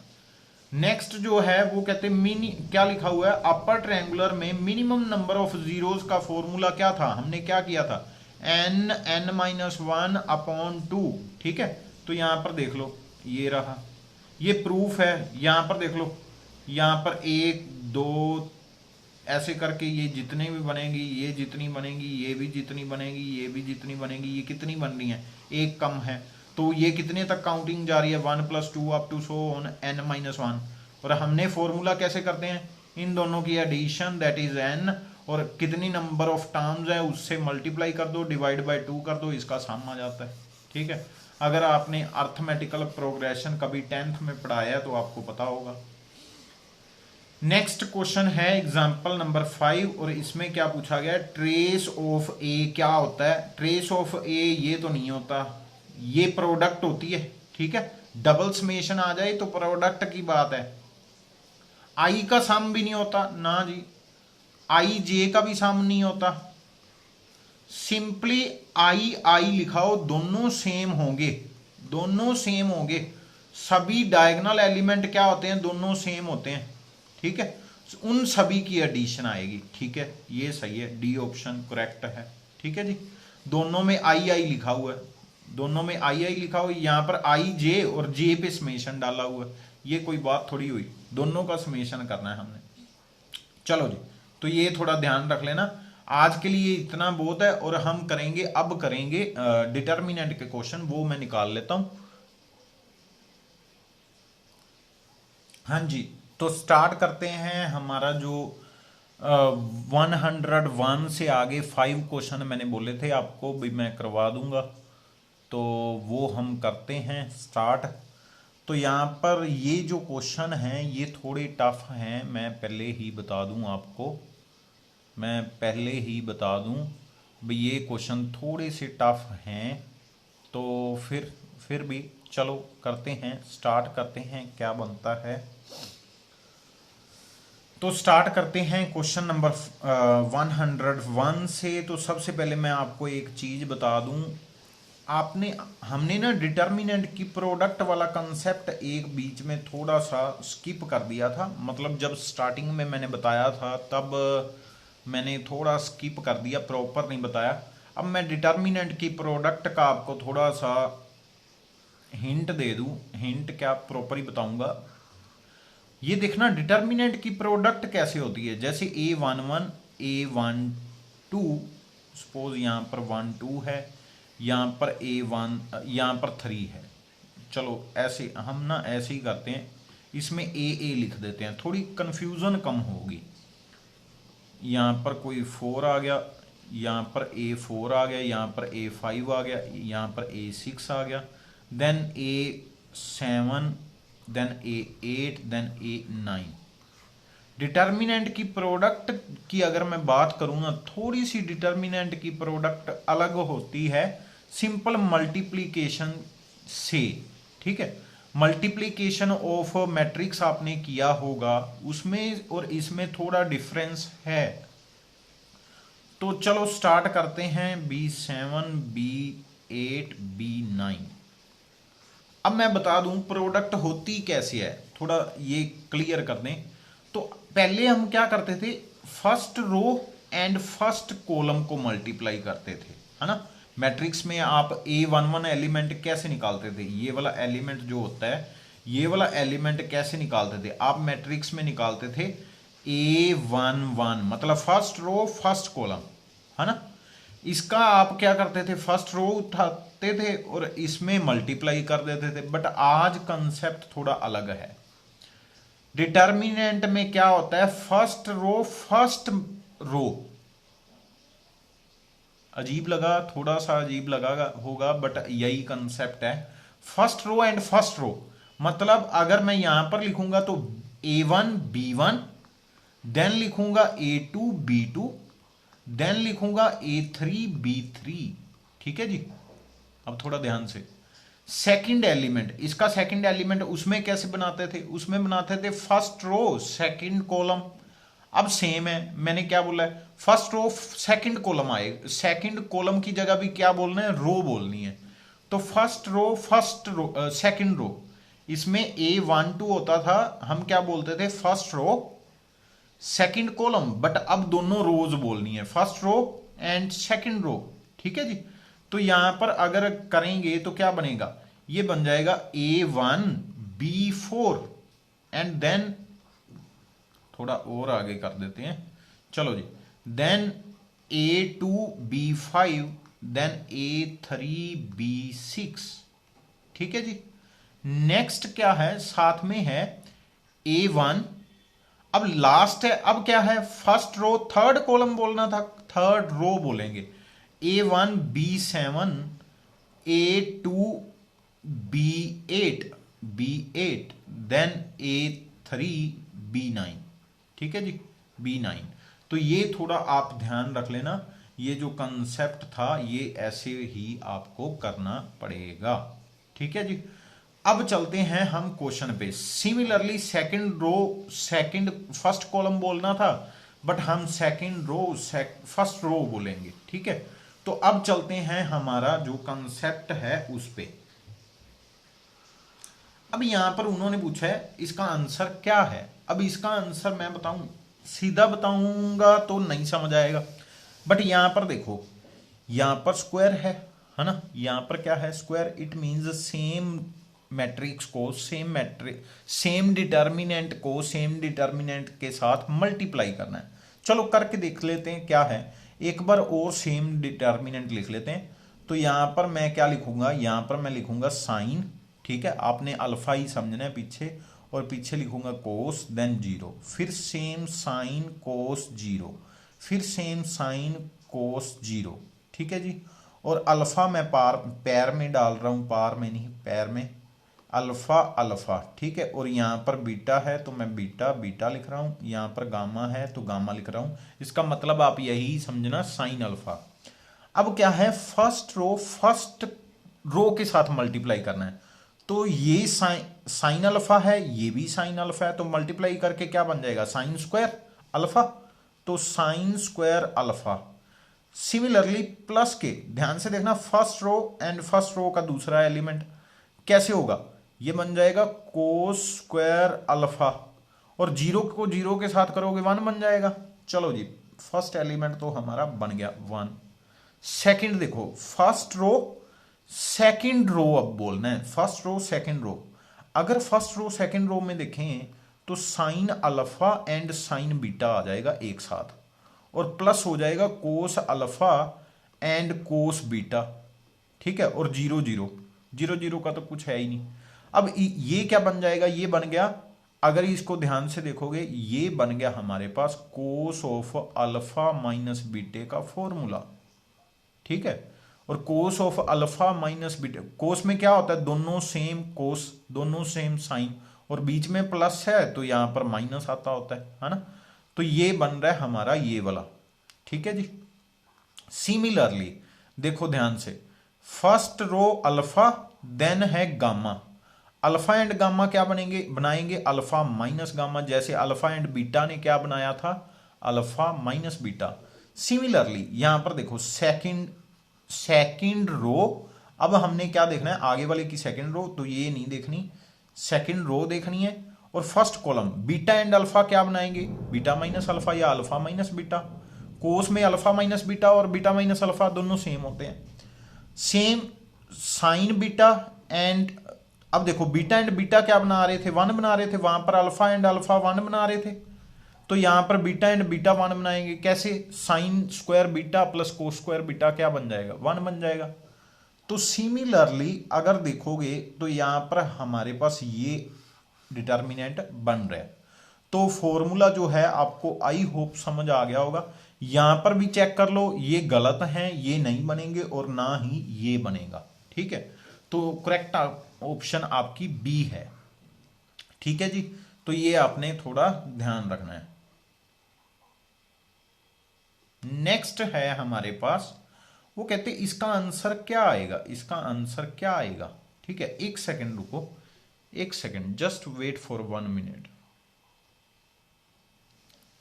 नेक्स्ट जो है वो कहते हैं क्या लिखा हुआ है, अपर ट्रायंगुलर में मिनिमम नंबर ऑफ जीरोस का फॉर्मूला क्या था, हमने क्या किया था, n-1 अपॉन 2, ठीक है। तो यहां पर देख लो ये रहा, ये प्रूफ है। यहां पर देख लो, यहां पर 1 2 ऐसे करके ये जितने भी बनेंगी, ये जितनी बनेंगी, ये भी जितनी बनेगी, ये भी जितनी बनेगी, ये कितनी बन रही है, एक कम है। तो ये कितने तक काउंटिंग जा रही है, 1 + 2 up to so on n-1। और हमने फॉर्मूला कैसे करते हैं, इन दोनों की एडिशन दैट इज n, और कितनी नंबर ऑफ टर्म्स है उससे मल्टीप्लाई कर दो, डिवाइड बाय 2 कर दो, इसका सम आ जाता है, ठीक है। अगर आपने अर्थमेटिकल प्रोग्रेशन कभी 10th में पढ़ाया है तो आपको पता होगा। नेक्स्ट क्वेश्चन है एग्जाम्पल नंबर 5, और इसमें क्या पूछा गया, ट्रेस ऑफ ए क्या होता है। ट्रेस ऑफ ए ये तो नहीं होता, ये प्रोडक्ट होती है, ठीक है। डबल समेशन आ जाए तो प्रोडक्ट की बात है। आई का सम भी नहीं होता ना जी, आई जे का भी सम नहीं होता। सिंपली आई आई लिखाओ, दोनों सेम होंगे, दोनों सेम होंगे। सभी डायगोनल एलिमेंट क्या होते हैं, दोनों सेम होते हैं, ठीक है। उन सभी की एडिशन आएगी, ठीक है, ये सही है, डी ऑप्शन करेक्ट है, ठीक है जी। दोनों में आई आई लिखा हुआ है, दोनों में आई आई लिखा हुआ है, यहां पर आई जे और जे पे समेशन डाला हुआ है। ये कोई बात थोड़ी हुई, दोनों का समेशन करना है हमने। चलो जी, तो ये थोड़ा ध्यान रख लेना। आज के लिए इतना बहुत है, और हम करेंगे, अब करेंगे डिटर्मिनेंट के क्वेश्चन, वो मैं निकाल लेता हूं। हाँ जी, तो स्टार्ट करते हैं। हमारा जो 101 से आगे 5 क्वेश्चन मैंने बोले थे आपको भी मैं करवा दूंगा, तो वो हम करते हैं स्टार्ट। तो यहाँ पर ये जो क्वेश्चन हैं ये थोड़े टफ हैं, मैं पहले ही बता दूं आपको, मैं पहले ही बता दूं भाई ये क्वेश्चन थोड़े से टफ हैं। तो फिर भी चलो करते हैं, स्टार्ट करते हैं, क्या बनता है। तो स्टार्ट करते हैं क्वेश्चन नंबर 101 से। तो सबसे पहले मैं आपको एक चीज बता दूं, हमने ना डिटर्मिनेंट की प्रोडक्ट वाला कंसेप्ट एक बीच में थोड़ा सा स्किप कर दिया था। मतलब जब स्टार्टिंग में मैंने बताया था तब मैंने थोड़ा स्किप कर दिया, प्रॉपर नहीं बताया। अब मैं डिटर्मिनेंट की प्रोडक्ट का आपको थोड़ा सा हिंट दे दूं, हिंट क्या प्रॉपर ही बताऊंगा। ये देखना डिटर्मिनेंट की प्रोडक्ट कैसे होती है। जैसे A11 A12, सपोज यहाँ पर 1 2 है, यहाँ पर A1, यहाँ पर 3 है। चलो ऐसे हम ना ऐसे ही करते हैं, इसमें A लिख देते हैं, थोड़ी कंफ्यूजन कम होगी। यहाँ पर कोई 4 आ गया, यहाँ पर A4 आ गया, यहाँ पर A5 आ गया, यहाँ पर A6 आ गया, then A7, then A8, then A9। Determinant की प्रोडक्ट की अगर मैं बात करूँ ना, थोड़ी सी डिटर्मिनेंट की प्रोडक्ट अलग होती है सिंपल मल्टीप्लिकेशन से। ठीक है, मल्टीप्लिकेशन ऑफ मैट्रिक्स आपने किया होगा, उसमें और इसमें थोड़ा डिफरेंस है। तो चलो स्टार्ट करते हैं। B7 B8 B9। अब मैं बता दूं प्रोडक्ट होती कैसे है, थोड़ा ये क्लियर कर दें। तो पहले हम क्या करते थे, first row and first column को मल्टीप्लाई करते थे, है ना। मैट्रिक्स में आप A11 एलिमेंट कैसे निकालते थे, ये वाला एलिमेंट जो होता है, ये वाला एलिमेंट कैसे निकालते थे आप, मैट्रिक्स में निकालते थे A11, मतलब फर्स्ट रो फर्स्ट कॉलम, है ना। इसका आप क्या करते थे, फर्स्ट रो उठाते थे और इसमें मल्टीप्लाई कर देते थे। बट आज कंसेप्ट थोड़ा अलग है। डिटर्मिनेंट में क्या होता है, फर्स्ट रो। अजीब लगा, थोड़ा सा अजीब लगा होगा, बट यही कंसेप्ट है। First row and first row, मतलब अगर मैं यहां पर लिखूंगा तो A1 B1, देन लिखूंगा A2 B2, देन लिखूंगा A3 B3। ठीक है जी, अब थोड़ा ध्यान से। सेकंड एलिमेंट, इसका सेकंड एलिमेंट उसमें कैसे बनाते थे, उसमें बनाते थे फर्स्ट रो सेकंड कॉलम। अब सेम है, मैंने क्या बोला है, फर्स्ट रो सेकंड कॉलम आए, सेकंड कॉलम की जगह भी क्या बोलना है, रो बोलनी है। तो फर्स्ट रो सेकंड रो, इसमें A12 होता था, हम क्या बोलते थे, first row second column. But अब दोनों रोज बोलनी है, first row and second row. ठीक है जी। तो यहां पर अगर करेंगे तो क्या बनेगा, ये बन जाएगा A1 B4 एंड देन थोड़ा और आगे कर देते हैं, चलो जी, then A2 B5, then A3 B6। ठीक है जी। नेक्स्ट क्या है, साथ में है A1, अब लास्ट है, अब क्या है, फर्स्ट रो थर्ड कॉलम बोलना था, थर्ड रो बोलेंगे। A1 B7, A2 B8, then A3 B9। ठीक है जी, B9। तो ये थोड़ा आप ध्यान रख लेना, ये जो कंसेप्ट था ये ऐसे ही आपको करना पड़ेगा। ठीक है जी। अब चलते हैं हम क्वेश्चन पे। Similarly second row second first column बोलना था, बट हम सेकंड रो फर्स्ट रो बोलेंगे। ठीक है, तो अब चलते हैं हमारा जो कंसेप्ट है उस पे। अब यहां पर उन्होंने पूछा है इसका आंसर क्या है। अब इसका आंसर मैं बताऊं, सीधा बताऊंगा तो नहीं समझ आएगा, बट यहां पर देखो, यहां पर स्क्वायर है ना, यहां पर क्या है, square. It means same matrix को सेम डिटर्मिनेंट को सेम डिटर्मिनेंट के साथ मल्टीप्लाई करना है। चलो करके देख लेते हैं क्या है, एक बार और सेम डिटर्मिनेंट लिख लेते हैं। तो यहां पर मैं क्या लिखूंगा, यहां पर मैं लिखूंगा साइन। ठीक है, आपने अल्फा ही समझना है पीछे, और पीछे लिखूंगा कोस, देन 0, फिर सेम साइन कोस 0, फिर सेम साइन कोस 0। ठीक है जी। और अल्फा मैं पैर में डाल रहा हूं, पार में नहीं पैर में, अल्फा अल्फा। ठीक है, और यहां पर बीटा है तो मैं बीटा बीटा लिख रहा हूं, यहां पर गामा है तो गामा लिख रहा हूं। इसका मतलब आप यही समझना, साइन अल्फा। अब क्या है, फर्स्ट रो के साथ मल्टीप्लाई करना है। तो ये साइन अल्फा है, ये भी साइन अल्फा है, तो मल्टीप्लाई करके क्या बन जाएगा, साइन स्क्वायर अल्फा, तो sine square alpha. Similarly plus के, ध्यान से देखना, first row and first row का दूसरा एलिमेंट कैसे होगा, ये बन जाएगा कोस स्क्वायर अल्फा, और जीरो को जीरो के साथ करोगे 1 बन जाएगा। चलो जी, फर्स्ट एलिमेंट तो हमारा बन गया 1। सेकंड देखो, फर्स्ट रो सेकंड रो, अब बोलना है फर्स्ट रो सेकंड रो। अगर फर्स्ट रो सेकंड रो में देखें तो sine alpha and sine beta आ जाएगा एक साथ, और प्लस हो जाएगा cos alpha and cos beta, ठीक है, और 0 0 0 0 का तो कुछ है ही नहीं। अब ये क्या बन जाएगा, ये बन गया, अगर इसको ध्यान से देखोगे, ये बन गया हमारे पास cos of alpha minus beta का फॉर्मूला, ठीक है। और cos of alpha minus beta, cos में क्या होता है, दोनों सेम कोस, दोनों सेम साइन, और बीच में प्लस है तो यहां पर माइनस आता होता है ना। तो ये बन रहा है हमारा ये वाला, ठीक है जी। सिमिलरली देखो ध्यान से, फर्स्ट रो अल्फा, देन है गामा, अल्फा एंड गामा क्या बनेंगे, बनाएंगे अल्फा माइनस गामा, जैसे अल्फा एंड बीटा ने क्या बनाया था, अल्फा माइनस बीटा। सिमिलरली यहां पर देखो सेकंड रो, अब हमने क्या देखना है, आगे वाले की सेकंड रो, तो ये नहीं देखनी, सेकंड रो देखनी है। और first column beta and alpha क्या बनाएंगे, बीटा माइनस अल्फा या अल्फा माइनस बीटा। कोस में अल्फा माइनस बीटा और बीटा माइनस अल्फा दोनों सेम होते हैं। सेम साइन बीटा एंड, अब देखो बीटा एंड बीटा क्या बना रहे थे, 1 बना रहे थे, वहां पर अल्फा एंड अल्फा 1 बना रहे थे, तो यहां पर बीटा एंड बीटा 1 बनाएंगे, कैसे, sine square beta plus cos square beta क्या बन जाएगा, 1 बन जाएगा। तो सिमिलरली अगर देखोगे तो यहां पर हमारे पास ये डिटर्मिनेंट बन रहा है। तो फॉर्मूला जो है आपको आई होप समझ आ गया होगा। यहां पर भी चेक कर लो, ये गलत है, ये नहीं बनेंगे और ना ही ये बनेगा, ठीक है। तो करेक्ट ऑप्शन आपकी बी है, ठीक है जी। तो ये आपने थोड़ा ध्यान रखना है। नेक्स्ट है हमारे पास, वो कहते इसका आंसर क्या आएगा, इसका आंसर क्या आएगा, ठीक है। एक सेकंड रुको, एक second, just wait for 1 minute.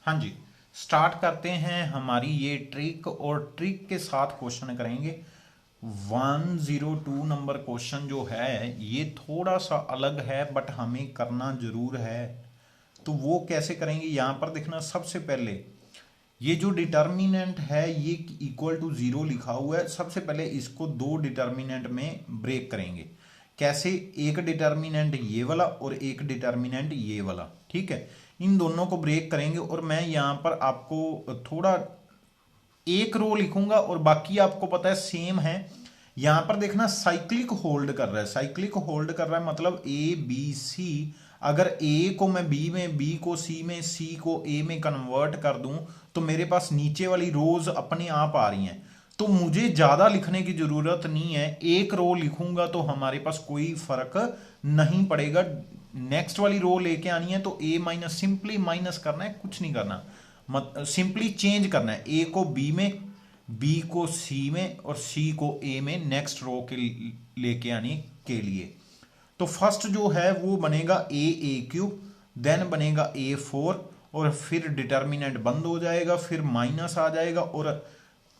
हाँ जी, स्टार्ट करते हैं हमारी ये ट्रिक, और ट्रिक के साथ क्वेश्चन करेंगे। 102 नंबर क्वेश्चन जो है ये थोड़ा सा अलग है, बट हमें करना जरूर है। तो वो कैसे करेंगे, यहां पर देखना, सबसे पहले ये जो डिटर्मिनेंट है ये इक्वल टू 0 लिखा हुआ है, सबसे पहले इसको 2 डिटर्मिनेंट में ब्रेक करेंगे। कैसे, एक डिटर्मिनेंट ये वाला और एक डिटर्मिनेंट ये वाला, ठीक है। इन दोनों को ब्रेक करेंगे, और मैं यहां पर आपको थोड़ा एक रो लिखूंगा और बाकी आपको पता है सेम है। यहां पर देखना साइक्लिक होल्ड कर रहा है, साइक्लिक होल्ड कर रहा है मतलब ए बी सी। अगर ए को मैं बी में, बी को सी में, सी को ए में कन्वर्ट कर दूं तो मेरे पास नीचे वाली रोज अपने आप आ रही हैं। तो मुझे ज्यादा लिखने की जरूरत नहीं है, एक रो लिखूंगा तो हमारे पास कोई फर्क नहीं पड़ेगा। नेक्स्ट वाली रो लेके आनी है तो ए माइनस, सिंपली माइनस करना है, कुछ नहीं करना, सिंपली चेंज करना है। ए को बी में, बी को सी में और सी को ए में नेक्स्ट रो के लेके आने के लिए। तो फर्स्ट जो है वो बनेगा ए क्यूब, देन बनेगा A4, और फिर डिटर्मिनेंट बंद हो जाएगा, फिर माइनस आ जाएगा, और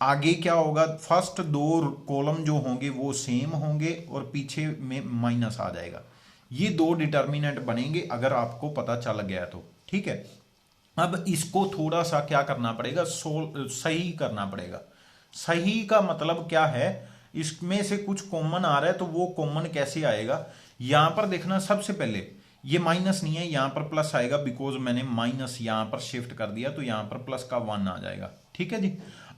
आगे क्या होगा, फर्स्ट 2 कॉलम जो होंगे वो सेम होंगे और पीछे में माइनस आ जाएगा। ये 2 डिटर्मिनेंट बनेंगे अगर आपको पता चल गया तो, ठीक है। अब इसको थोड़ा सा क्या करना पड़ेगा, सही करना पड़ेगा। सही का मतलब क्या है, इसमें से कुछ कॉमन आ रहा है तो वो कॉमन कैसे आएगा। यहां पर देखना, सबसे पहले ये माइनस नहीं है, यहां पर प्लस आएगा, बिकॉज मैंने माइनस यहां पर शिफ्ट कर दिया, तो यहां पर प्लस का 1 आ जाएगा, ठीक है जी।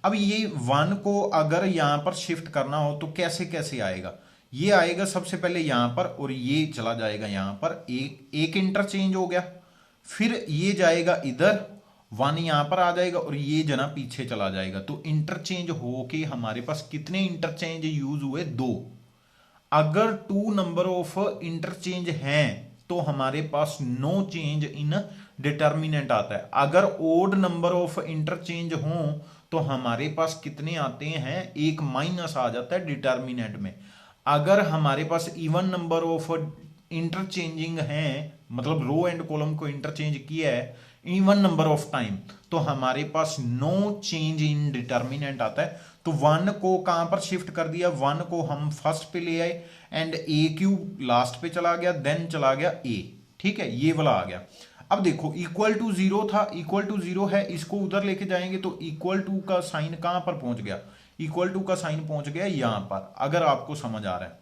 अब ये 1 को अगर यहां पर शिफ्ट करना हो तो कैसे कैसे आएगा, ये आएगा सबसे पहले यहां पर, और ये चला जाएगा यहां पर, एक इंटरचेंज हो गया, फिर ये जाएगा इधर, 1 यहां पर आ जाएगा और ये जना पीछे चला जाएगा। तो इंटरचेंज होके हमारे पास कितने इंटरचेंज यूज हुए, 2। अगर 2 नंबर ऑफ इंटरचेंज हैं तो हमारे पास नो चेंज इन डिटर्मिनेंट आता है। अगर ओड नंबर ऑफ इंटरचेंज हो तो हमारे पास कितने आते हैं, एक माइनस आ जाता है डिटर्मिनेंट में। अगर हमारे पास इवन नंबर ऑफ इंटरचेंजिंग है, मतलब रो एंड कॉलम को इंटरचेंज किया है इवन नंबर ऑफ टाइम, तो हमारे पास नो चेंज इन डिटर्मिनेंट आता है। तो 1 को कहां पर शिफ्ट कर दिया, 1 को हम फर्स्ट पे ले आए एंड ए क्यूब लास्ट पे चला गया, देन चला गया ए। ठीक है, ये वाला आ गया। अब देखो इक्वल टू जीरो था, इक्वल टू जीरो है, इसको उधर लेके जाएंगे तो इक्वल टू का साइन कहां पर पहुंच गया, इक्वल टू का साइन पहुंच गया यहां पर, अगर आपको समझ आ रहा है।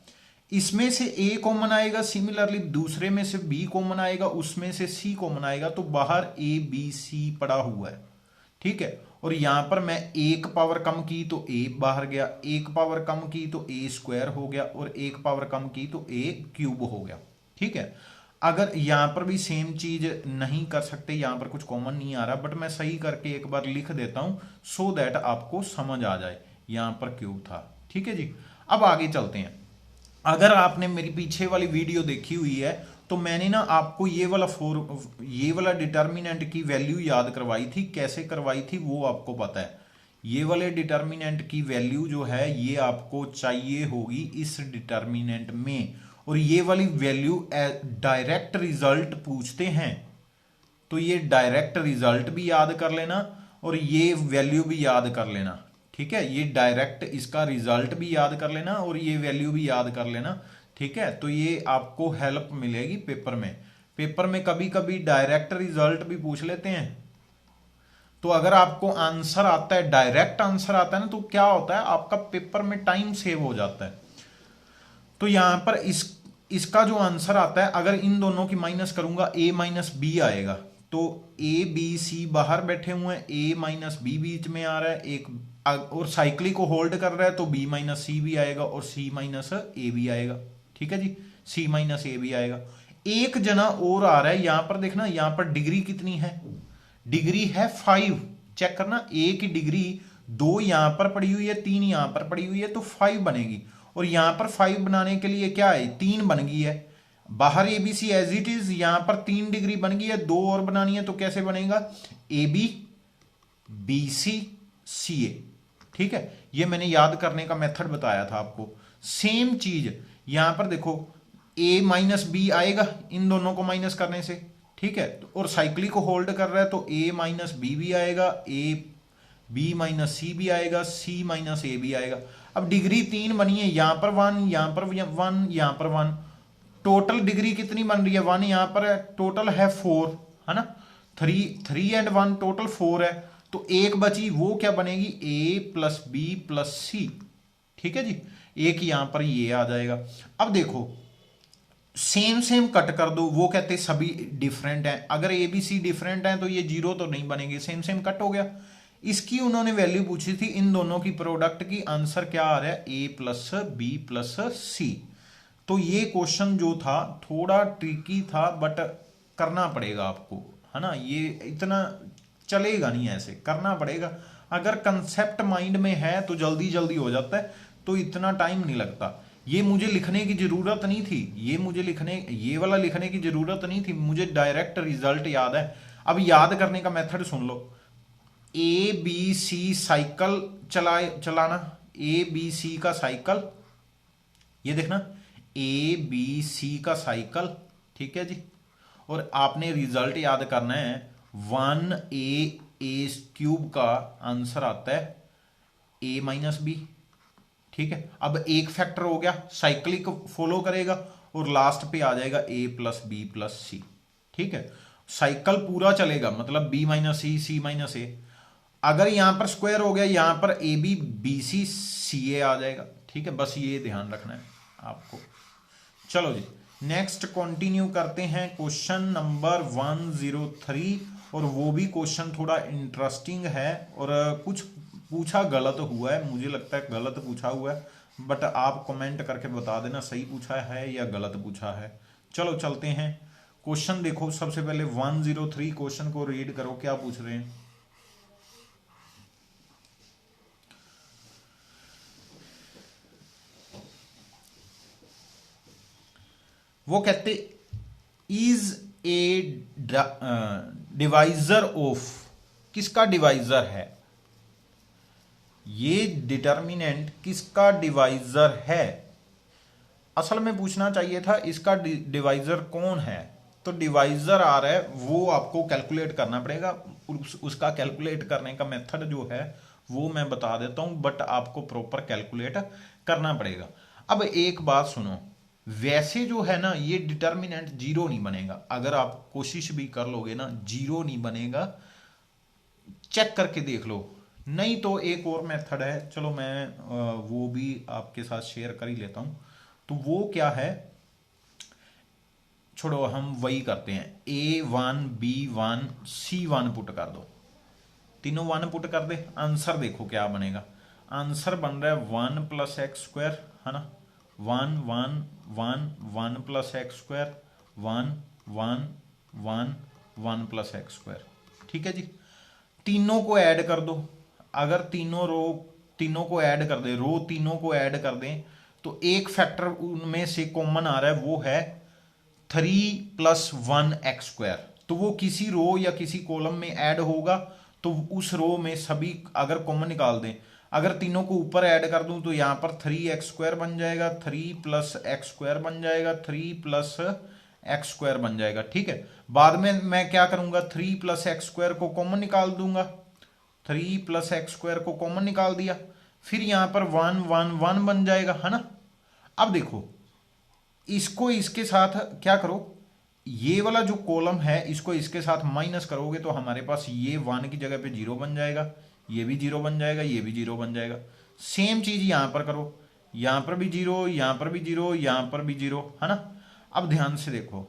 इसमें से ए कॉमन आएगा, सिमिलरली दूसरे में से बी कॉमन आएगा, उसमें से सी कॉमन आएगा, तो बाहर ए बी सी पड़ा हुआ है। ठीक है, और यहां पर मैं एक पावर कम की तो ए बाहर गया, एक पावर कम की तो ए स्क्वायर हो गया, और एक पावर कम की तो ए क्यूब हो गया। ठीक है, अगर यहां पर भी सेम चीज नहीं कर सकते, यहां पर कुछ कॉमन नहीं आ रहा, बट मैं सही करके एक बार लिख देता हूं सो दैट आपको समझ आ जाए। यहां पर क्यूब था। ठीक है जी, अब आगे चलते हैं। अगर आपने मेरी पीछे वाली वीडियो देखी हुई है तो मैंने ना आपको ये वाला डिटर्मिनेंट की वैल्यू याद करवाई थी। कैसे करवाई थी वो आपको पता है। ये वाले डिटर्मिनेंट की वैल्यू जो है ये आपको चाहिए होगी इस डिटर्मिनेंट में, और ये वाली वैल्यू डायरेक्ट रिजल्ट पूछते हैं तो ये डायरेक्ट रिजल्ट भी याद कर लेना और ये वैल्यू भी याद कर लेना। ठीक है, ये डायरेक्ट इसका रिजल्ट भी याद कर लेना और ये वैल्यू भी याद कर लेना। ठीक है, तो ये आपको हेल्प मिलेगी पेपर में। पेपर में कभी कभी डायरेक्ट रिजल्ट भी पूछ लेते हैं, तो अगर आपको आंसर आता है, डायरेक्ट आंसर आता है ना, तो क्या होता है आपका पेपर में टाइम सेव हो जाता है। तो यहां पर इसका जो आंसर आता है, अगर इन दोनों की माइनस करूंगा ए माइनस बी आएगा, तो ए बी सी बाहर बैठे हुए हैं, ए माइनस बी बीच में आ रहा है एक, और साइक्लिक को होल्ड कर रहा है तो बी माइनस सी भी आएगा और सी माइनस ए भी आएगा। ठीक है जी, सी माइनस ए भी आएगा। एक जना और आ रहा है, यहां पर देखना, यहां पर डिग्री कितनी है, डिग्री है 5। चेक करना, ए की डिग्री 2 यहां पर पड़ी हुई है, 3 यहां पर पड़ी हुई है, तो 5 बनेगी। और यहां पर 5 बनाने के लिए क्या है, 3 बन गई है। बाहर A B C as it is, यहां पर 3 डिग्री बन गई है, 2 और बनानी है, तो कैसे बनेगा, ए बी बी सी सी ए। ठीक है, ये मैंने याद करने का मेथड बताया था आपको। सेम चीज यहां पर देखो, a माइनस बी आएगा इन दोनों को माइनस करने से। ठीक है, और साइक्लिक को होल्ड कर रहा है तो a माइनस बी भी आएगा, a b माइनस सी भी आएगा, c माइनस ए भी आएगा। अब डिग्री 3 बनी है, यहां पर 1, यहां पर 1, यहां पर 1, टोटल डिग्री कितनी बन रही है, 1 यहां पर है, टोटल है 4, है ना, 3 एंड 1 टोटल 4 है, तो एक बची, वो क्या बनेगी, ए प्लस बी प्लस सी। ठीक है जी, एक यहां पर ये आ जाएगा। अब देखो सेम सेम कट कर दो, वो कहते सभी डिफरेंट हैं, अगर ए बी सी डिफरेंट हैं तो ये 0 तो नहीं बनेंगे, सेम सेम कट हो गया। इसकी उन्होंने वैल्यू पूछी थी इन दोनों की प्रोडक्ट की, आंसर क्या आ रहा है, ए प्लस बी प्लस सी। तो ये क्वेश्चन जो था थोड़ा ट्रिकी था, बट करना पड़ेगा आपको, है ना, ये इतना चलेगा नहीं, ऐसे करना पड़ेगा। अगर कंसेप्ट माइंड में है तो जल्दी जल्दी हो जाता है, तो इतना टाइम नहीं लगता। ये मुझे लिखने की जरूरत नहीं थी, ये वाला लिखने की जरूरत नहीं थी, मुझे डायरेक्ट रिजल्ट याद है। अब याद करने का मेथड सुन लो, ए बी सी साइकिल चलाना, ए बी सी का साइकिल, ये देखना ए बी सी का साइकिल। ठीक है जी, और आपने रिजल्ट याद करना है, 1a ए क्यूब का आंसर आता है a माइनस बी। ठीक है, अब एक फैक्टर हो गया, साइक्लिक फॉलो करेगा और लास्ट पे आ जाएगा a प्लस बी प्लस सी। ठीक है, साइकिल पूरा चलेगा, मतलब b माइनस सी, सी माइनस ए। अगर यहां पर स्क्वायर हो गया, यहां पर ए बी बी सी सी ए आ जाएगा। ठीक है, बस ये ध्यान रखना है आपको। चलो जी, नेक्स्ट कंटिन्यू करते हैं, क्वेश्चन नंबर 103, और वो भी क्वेश्चन थोड़ा इंटरेस्टिंग है और कुछ पूछा गलत हुआ है, मुझे लगता है गलत पूछा हुआ है, बट आप कमेंट करके बता देना सही पूछा है या गलत पूछा है। चलो चलते हैं, क्वेश्चन देखो, सबसे पहले 103 क्वेश्चन को रीड करो, क्या पूछ रहे हैं। वो कहते इज ए डिवाइजर ऑफ, किसका डिवाइजर है, ये डिटर्मिनेंट किसका डिवाइजर है, असल में पूछना चाहिए था इसका डिवाइजर कौन है, तो डिवाइजर आ रहा है वो आपको कैलकुलेट करना पड़ेगा। उसका कैलकुलेट करने का मेथड जो है वो मैं बता देता हूं, बट आपको प्रॉपर कैलकुलेट करना पड़ेगा। अब एक बात सुनो, वैसे जो है ना ये डिटर्मिनेंट जीरो नहीं बनेगा, अगर आप कोशिश भी कर लोगे ना जीरो नहीं बनेगा, चेक करके देख लो। नहीं तो एक और मेथड है, चलो मैं वो भी आपके साथ शेयर कर ही लेता हूं। तो वो क्या है, छोड़ो हम वही करते हैं, A1 B1 C1 पुट कर दो, तीनों वन पुट कर दे, आंसर देखो क्या बनेगा। आंसर बन रहा है 1 + x² है ना, 1 1 1 1 + x², 1 1 1 1 + x²। ठीक है जी, तीनों को ऐड कर दो। अगर तीनों को ऐड कर दे, रो तीनों को ऐड कर दें, तो एक फैक्टर उनमें से कॉमन आ रहा है, वो है 3 + 1 x²। तो वो किसी रो या किसी कॉलम में ऐड होगा, तो उस रो में सभी अगर कॉमन निकाल दें, अगर तीनों को ऊपर ऐड कर दूं तो यहां पर 3x² बन जाएगा, 3 + x² बन जाएगा, 3 + x² बन जाएगा। ठीक है, बाद में मैं क्या करूंगा, 3 + x² को कॉमन निकाल दूंगा, 3 + x² को कॉमन निकाल दिया, फिर यहां पर 1 1 1 बन जाएगा, है ना। अब देखो इसको इसके साथ क्या करो, ये वाला जो कॉलम है इसको इसके साथ माइनस करोगे तो हमारे पास ये 1 की जगह पे 0 बन जाएगा, ये भी 0 बन जाएगा, ये भी 0 बन जाएगा। सेम चीज यहां पर करो, यहां पर भी 0, यहां पर भी 0, यहां पर भी 0, है ना। अब ध्यान से देखो,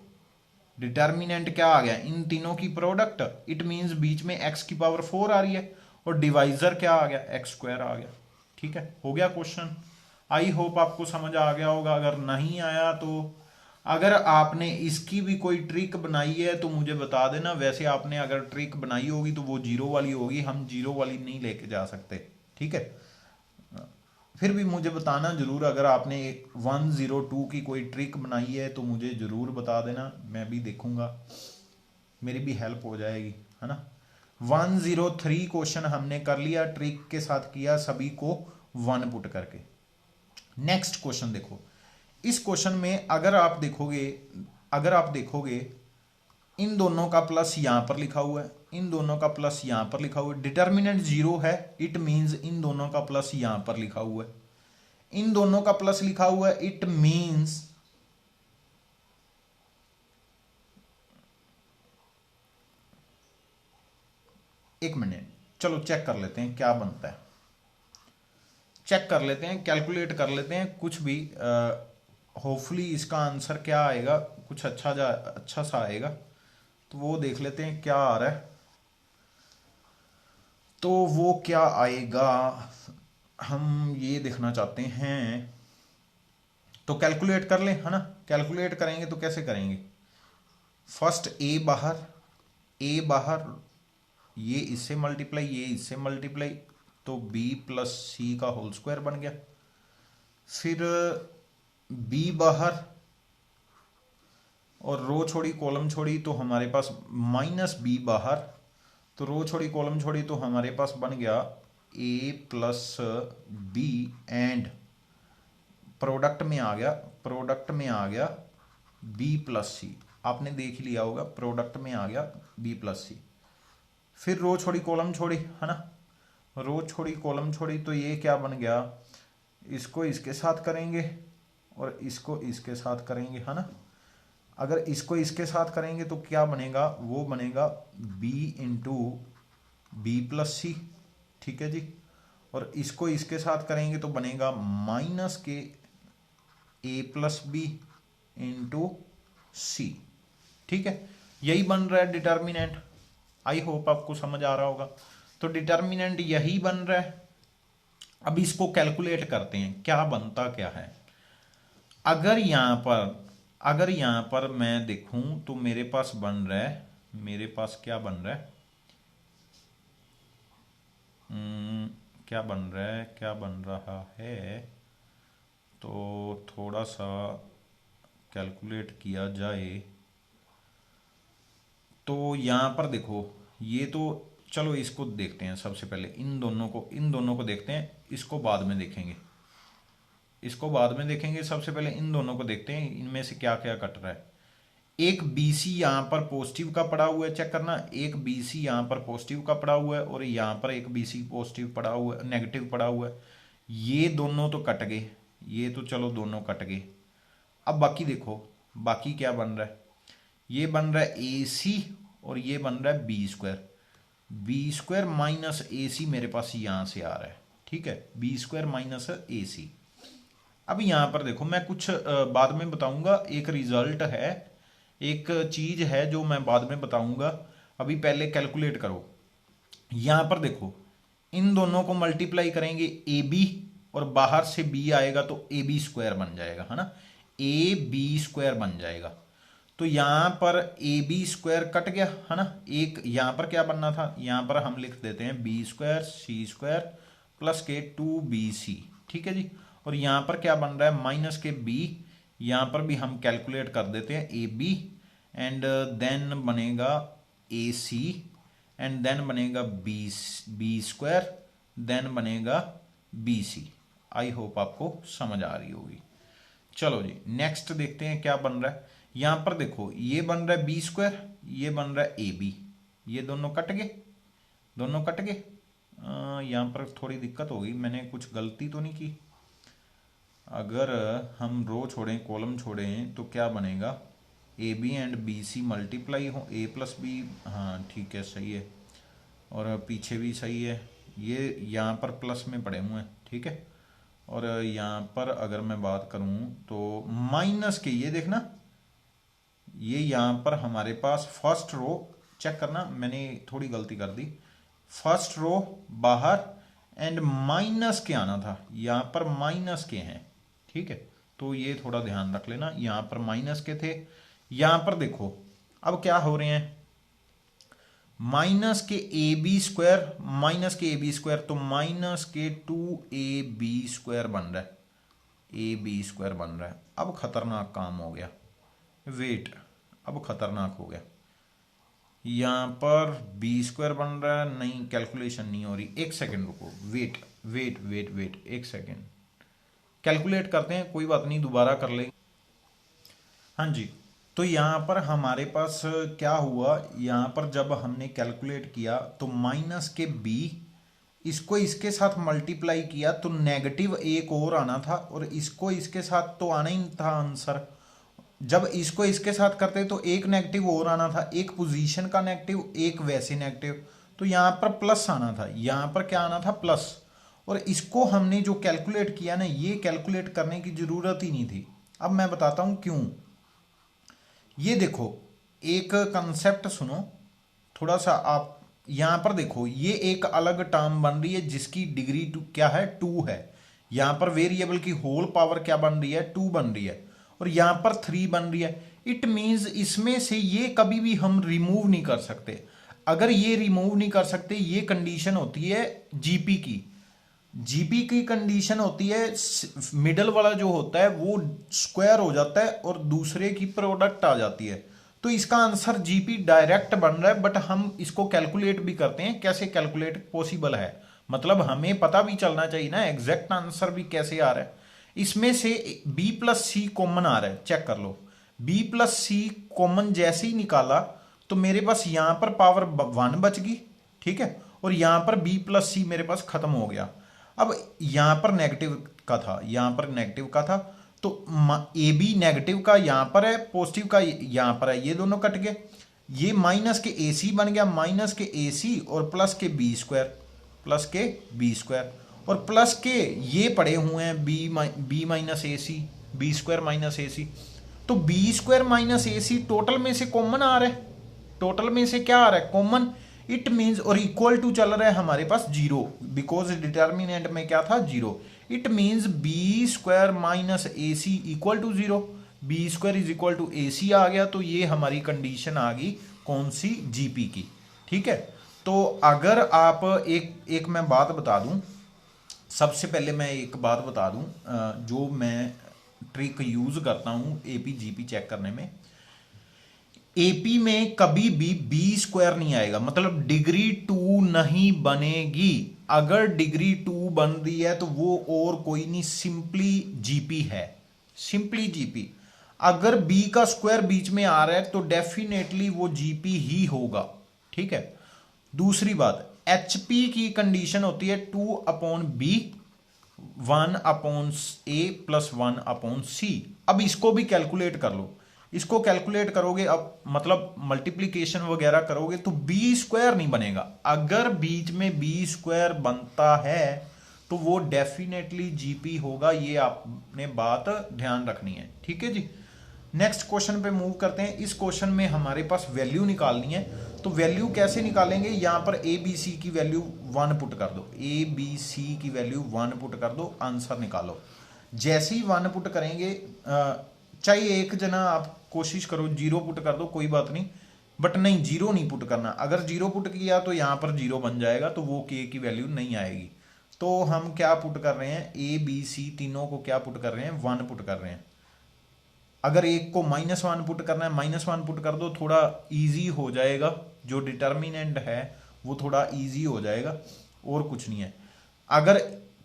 डिटर्मिनेंट क्या आ गया, इन तीनों की प्रोडक्ट, इट मींस बीच में x⁴ आ रही है, और डिवाइजर क्या आ गया, x² आ गया। ठीक है, हो गया क्वेश्चन। आई होप आपको समझ आ गया होगा, अगर नहीं आया तो अगर आपने इसकी भी कोई ट्रिक बनाई है तो मुझे बता देना। वैसे आपने अगर ट्रिक बनाई होगी तो वो जीरो वाली होगी, हम जीरो वाली नहीं लेके जा सकते। ठीक है, फिर भी मुझे बताना जरूर, अगर आपने 102 की कोई ट्रिक बनाई है तो मुझे जरूर बता देना, मैं भी देखूंगा, मेरी भी हेल्प हो जाएगी, है ना। 103 क्वेश्चन हमने कर लिया, ट्रिक के साथ किया, सभी को 1 पुट करके। नेक्स्ट क्वेश्चन देखो, इस क्वेश्चन में अगर आप देखोगे इन दोनों का प्लस यहां पर लिखा हुआ है, इन दोनों का प्लस यहां पर लिखा हुआ है, डिटर्मिनेंट 0 है, इट मींस इन दोनों का प्लस यहां पर लिखा हुआ है, इन दोनों का प्लस लिखा हुआ है, इट मींस एक मिनट, चलो चेक कर लेते हैं क्या बनता है, चेक कर लेते हैं, कैलकुलेट कर लेते हैं कुछ भी, होपफुली इसका आंसर क्या आएगा, कुछ अच्छा सा आएगा, तो वो देख लेते हैं क्या आ रहा है। तो वो क्या आएगा हम ये देखना चाहते हैं, तो कैलकुलेट कर लें, है ना। कैलकुलेट करेंगे तो कैसे करेंगे, फर्स्ट ए बाहर, ये इससे मल्टीप्लाई, ये इससे मल्टीप्लाई, तो b + c² बन गया। फिर b बाहर और रो छोड़ी कॉलम छोड़ी तो हमारे पास -b बाहर, तो रो छोड़ी कॉलम छोड़ी तो हमारे पास बन गया a + b एंड प्रोडक्ट में आ गया b + c। आपने देख लिया होगा, प्रोडक्ट में आ गया b + c। फिर रो छोड़ी कॉलम छोड़ी, है ना, रो छोड़ी कॉलम छोड़ी, तो ये क्या बन गया, इसको इसके साथ करेंगे और इसको इसके साथ करेंगे, है ना। अगर इसको इसके साथ करेंगे तो क्या बनेगा, वो बनेगा b × b + c। ठीक है जी, और इसको इसके साथ करेंगे तो बनेगा -के a + b × c। ठीक है, यही बन रहा है डिटर्मिनेंट। आई होप आपको समझ आ रहा होगा, तो डिटर्मिनेंट यही बन रहा है। अब इसको कैलकुलेट करते हैं क्या बनता क्या है। अगर यहां पर मैं देखूं तो मेरे पास बन रहा है, मेरे पास क्या बन रहा है, क्या बन रहा है, तो थोड़ा सा कैलकुलेट किया जाए। तो यहां पर देखो, ये तो चलो इसको देखते हैं सबसे पहले, इन दोनों को देखते हैं, इसको बाद में देखेंगे। इसको बाद में देखेंगे, सबसे पहले इन दोनों को देखते हैं इनमें से क्या क्या कट रहा है। एक BC यहाँ पर पॉजिटिव का पड़ा हुआ है, चेक करना, एक BC यहाँ पर पॉजिटिव का पड़ा हुआ है और यहाँ पर एक BC पॉजिटिव पड़ा हुआ है, नेगेटिव पड़ा हुआ है। ये दोनों तो कट गए, ये तो चलो दोनों कट गए। अब बाकी देखो, बाकी क्या बन रहा है, ये बन रहा है AC और ये बन रहा है B² माइनस AC मेरे पास यहाँ से आ रहा है, ठीक है, B² माइनस AC। अब यहाँ पर देखो, मैं कुछ बाद में बताऊंगा, एक रिजल्ट है, एक चीज है जो मैं बाद में बताऊंगा, अभी पहले कैलकुलेट करो। यहां पर देखो, इन दोनों को मल्टीप्लाई करेंगे AB और बाहर से B आएगा तो AB² बन जाएगा, है ना, AB² बन जाएगा। तो यहां पर AB² कट गया, है ना, एक यहां पर क्या बनना था, यहां पर हम लिख देते हैं B² C² प्लस के 2BC, ठीक है जी। और यहां पर क्या बन रहा है, माइनस के B, यहां पर भी हम कैलकुलेट कर देते हैं AB एंड देन बनेगा AC एंड देन बनेगा B² देन बनेगा BC। आई होप आपको समझ आ रही होगी। चलो जी नेक्स्ट देखते हैं क्या बन रहा है। यहां पर देखो, ये बन रहा है B², ये बन रहा है AB, ये दोनों कट गए, दोनों कट गए। यहां पर थोड़ी दिक्कत होगी, मैंने कुछ गलती तो नहीं की। अगर हम रो छोड़ें कॉलम छोड़ें तो क्या बनेगा, AB एंड BC मल्टीप्लाई हो, A प्लस B, हाँ ठीक है सही है, और पीछे भी सही है, ये यहाँ पर प्लस में पड़े हुए हैं, ठीक है। और यहाँ पर अगर मैं बात करूँ तो माइनस के, ये देखना, ये यहाँ पर हमारे पास फर्स्ट रो, चेक करना मैंने थोड़ी गलती कर दी, फर्स्ट रो बाहर एंड माइनस के आना था, यहाँ पर माइनस के हैं, ठीक है, तो ये थोड़ा ध्यान रख लेना, यहाँ पर माइनस के थे। यहाँ पर देखो अब क्या हो रहे हैं, माइनस के AB² माइनस के AB², तो माइनस के 2AB² बन रहा है, AB² बन रहा है। अब खतरनाक काम हो गया, वेट, अब खतरनाक हो गया, यहाँ पर B² बन रहा है, नहीं कैलकुलेशन नहीं हो रही, एक सेकेंड रुको, वेट वेट वेट वेट, एक सेकेंड कैलकुलेट करते हैं, कोई बात नहीं दोबारा कर लेंगे। हाँ जी, तो यहाँ पर हमारे पास क्या हुआ, यहाँ पर जब हमने कैलकुलेट किया तो माइनस के B, इसको इसके साथ मल्टीप्लाई किया तो नेगेटिव एक और आना था, और इसको इसके साथ तो आना ही था आंसर। जब इसको इसके साथ करते तो एक नेगेटिव और आना था, एक पोजीशन का नेगेटिव, एक वैसे नेगेटिव, तो यहाँ पर प्लस आना था, यहाँ पर क्या आना था, प्लस। और इसको हमने जो कैलकुलेट किया ना, ये कैलकुलेट करने की जरूरत ही नहीं थी। अब मैं बताता हूं क्यों। ये देखो, एक कंसेप्ट सुनो थोड़ा सा, आप यहां पर देखो, ये एक अलग टर्म बन रही है जिसकी डिग्री क्या है, 2 है। यहां पर वेरिएबल की होल पावर क्या बन रही है, 2 बन रही है, और यहां पर 3 बन रही है। इट मीन्स इसमें से ये कभी भी हम रिमूव नहीं कर सकते। अगर ये रिमूव नहीं कर सकते, ये कंडीशन होती है जीपी की। जीपी की कंडीशन होती है, मिडल वाला जो होता है वो स्क्वायर हो जाता है और दूसरे की प्रोडक्ट आ जाती है। तो इसका आंसर जीपी डायरेक्ट बन रहा है, बट हम इसको कैलकुलेट भी करते हैं। कैसे कैलकुलेट पॉसिबल है, मतलब हमें पता भी चलना चाहिए ना एग्जैक्ट आंसर भी कैसे आ रहा है। इसमें से B प्लस सी कॉमन आ रहा है, चेक कर लो। B प्लस सी कॉमन जैसे ही निकाला तो मेरे पास यहां पर पावर 1 बच गई, ठीक है, और यहां पर B प्लस सी मेरे पास खत्म हो गया। अब यहां पर नेगेटिव का था, यहां पर नेगेटिव का था, तो ए बी नेगेटिव का यहां पर है, पॉजिटिव का यहां पर है, ये दोनों कट गए। ये माइनस के AC बन गया, माइनस के AC और प्लस के B², प्लस के B², और प्लस के ये पड़े हुए हैं B minus AC, B² minus AC। तो B² माइनस AC टोटल में से कॉमन आ रहा है, टोटल में से क्या आ रहा है, कॉमन। इट मीन्स, और इक्वल टू चल रहा है हमारे पास 0, बिकॉज डिटर्मिनेंट में क्या था, 0। It means B² minus AC equal to 0, B² is equal to AC आ गया। तो ये हमारी कंडीशन आ गई कौन सी, जीपी की, ठीक है। तो अगर आप एक मैं बात बता दूं, सबसे पहले मैं एक बात बता दूं, जो मैं ट्रिक यूज करता हूं एपी जीपी चेक करने में। एपी में कभी भी B² नहीं आएगा, मतलब डिग्री 2 नहीं बनेगी। अगर डिग्री 2 बन रही है तो वो और कोई नहीं, सिंपली जीपी है, सिंपली जीपी। अगर बी का स्क्वायर बीच में आ रहा है तो डेफिनेटली वो जीपी ही होगा, ठीक है। दूसरी बात, एचपी की कंडीशन होती है 2/b 1/a प्लस 1/c। अब इसको भी कैलकुलेट कर लो, इसको कैलकुलेट करोगे, अब मतलब मल्टीप्लीकेशन वगैरह करोगे तो बी स्क्वायर नहीं बनेगा। अगर बीच में बी स्क्वायर बनता है तो वो डेफिनेटली जीपी होगा, ये आपने बात ध्यान रखनी है, ठीक है जी। नेक्स्ट क्वेश्चन पे मूव करते हैं। इस क्वेश्चन में हमारे पास वैल्यू निकालनी है, तो वैल्यू कैसे निकालेंगे, यहां पर ए बी सी की वैल्यू 1 पुट कर दो, ए बी सी की वैल्यू 1 पुट कर दो, आंसर निकालो। जैसे ही 1 पुट करेंगे, चाहे एक जना आप कोशिश करो 0 पुट कर दो, कोई बात नहीं, बट नहीं 0 नहीं पुट करना। अगर 0 पुट किया तो यहां पर 0 बन जाएगा, तो वो के की वैल्यू नहीं आएगी। तो हम क्या पुट कर रहे हैं, ए बी सी तीनों को क्या पुट कर रहे हैं, 1 पुट कर रहे हैं। अगर एक को -1 पुट करना है, -1 पुट कर दो, थोड़ा इजी हो जाएगा, जो डिटर्मिनेंट है वो थोड़ा इजी हो जाएगा, और कुछ नहीं है। अगर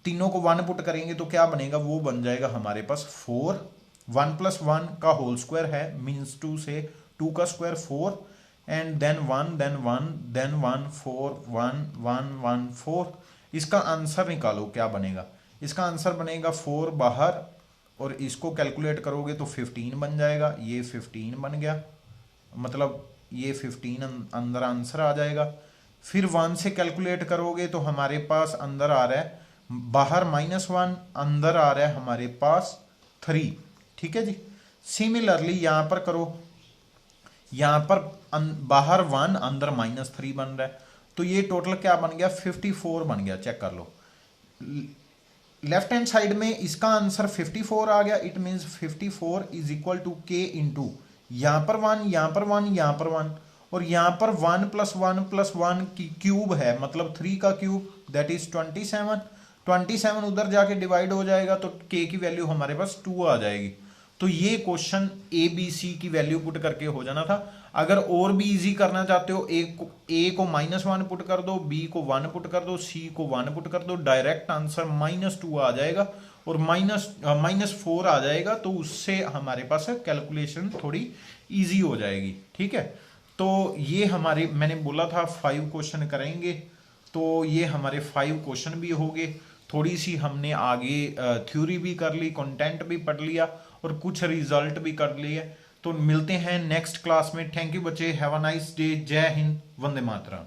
तीनों को 1 पुट करेंगे तो क्या बनेगा, वो बन जाएगा हमारे पास 4, 1 + 1 का होल स्क्वायर है, मीन्स 2 से 2 का square 4, and then 1 then 1 then 1 4 1 1 1 4। इसका आंसर निकालो क्या बनेगा, इसका आंसर बनेगा 4 बाहर, और इसको कैलकुलेट करोगे तो 15 बन जाएगा, ये 15 बन गया, मतलब ये 15 अंदर आंसर आ जाएगा। फिर 1 से कैलकुलेट करोगे तो हमारे पास अंदर आ रहा है, बाहर -1, अंदर आ रहा है हमारे पास 3, ठीक है जी। सिमिलरली यहां पर करो, यहां पर बाहर 1 अंदर -3 बन रहा है, तो ये टोटल क्या बन गया, 54 बन गया, चेक कर लो। लेफ्ट हैंड साइड में इसका आंसर 54 आ गया, it means 54 is equal to K into यहां पर 1 यहां पर 1 यहां पर 1, और यहां पर 1 + 1 + 1 की क्यूब है, मतलब 3 का क्यूब, दैट इज 27। 27 उधर जाके डिवाइड हो जाएगा तो के की वैल्यू हमारे पास 2 आ जाएगी। तो ये क्वेश्चन ए बी सी की वैल्यू पुट करके हो जाना था। अगर और भी इजी करना चाहते हो, ए को -1 पुट कर दो, बी को 1 पुट कर दो, सी को 1 पुट कर दो, डायरेक्ट आंसर -2 आ जाएगा और -4 आ जाएगा, तो उससे हमारे पास कैलकुलेशन थोड़ी इजी हो जाएगी, ठीक है। तो ये हमारे, मैंने बोला था 5 क्वेश्चन करेंगे, तो ये हमारे 5 क्वेश्चन भी हो गए। थोड़ी सी हमने आगे थ्योरी भी कर ली, कंटेंट भी पढ़ लिया, और कुछ रिजल्ट भी कर लिए। तो मिलते हैं नेक्स्ट क्लास में। थैंक यू बच्चे, हैव अ नाइस डे, जय हिंद, वंदे मातरम।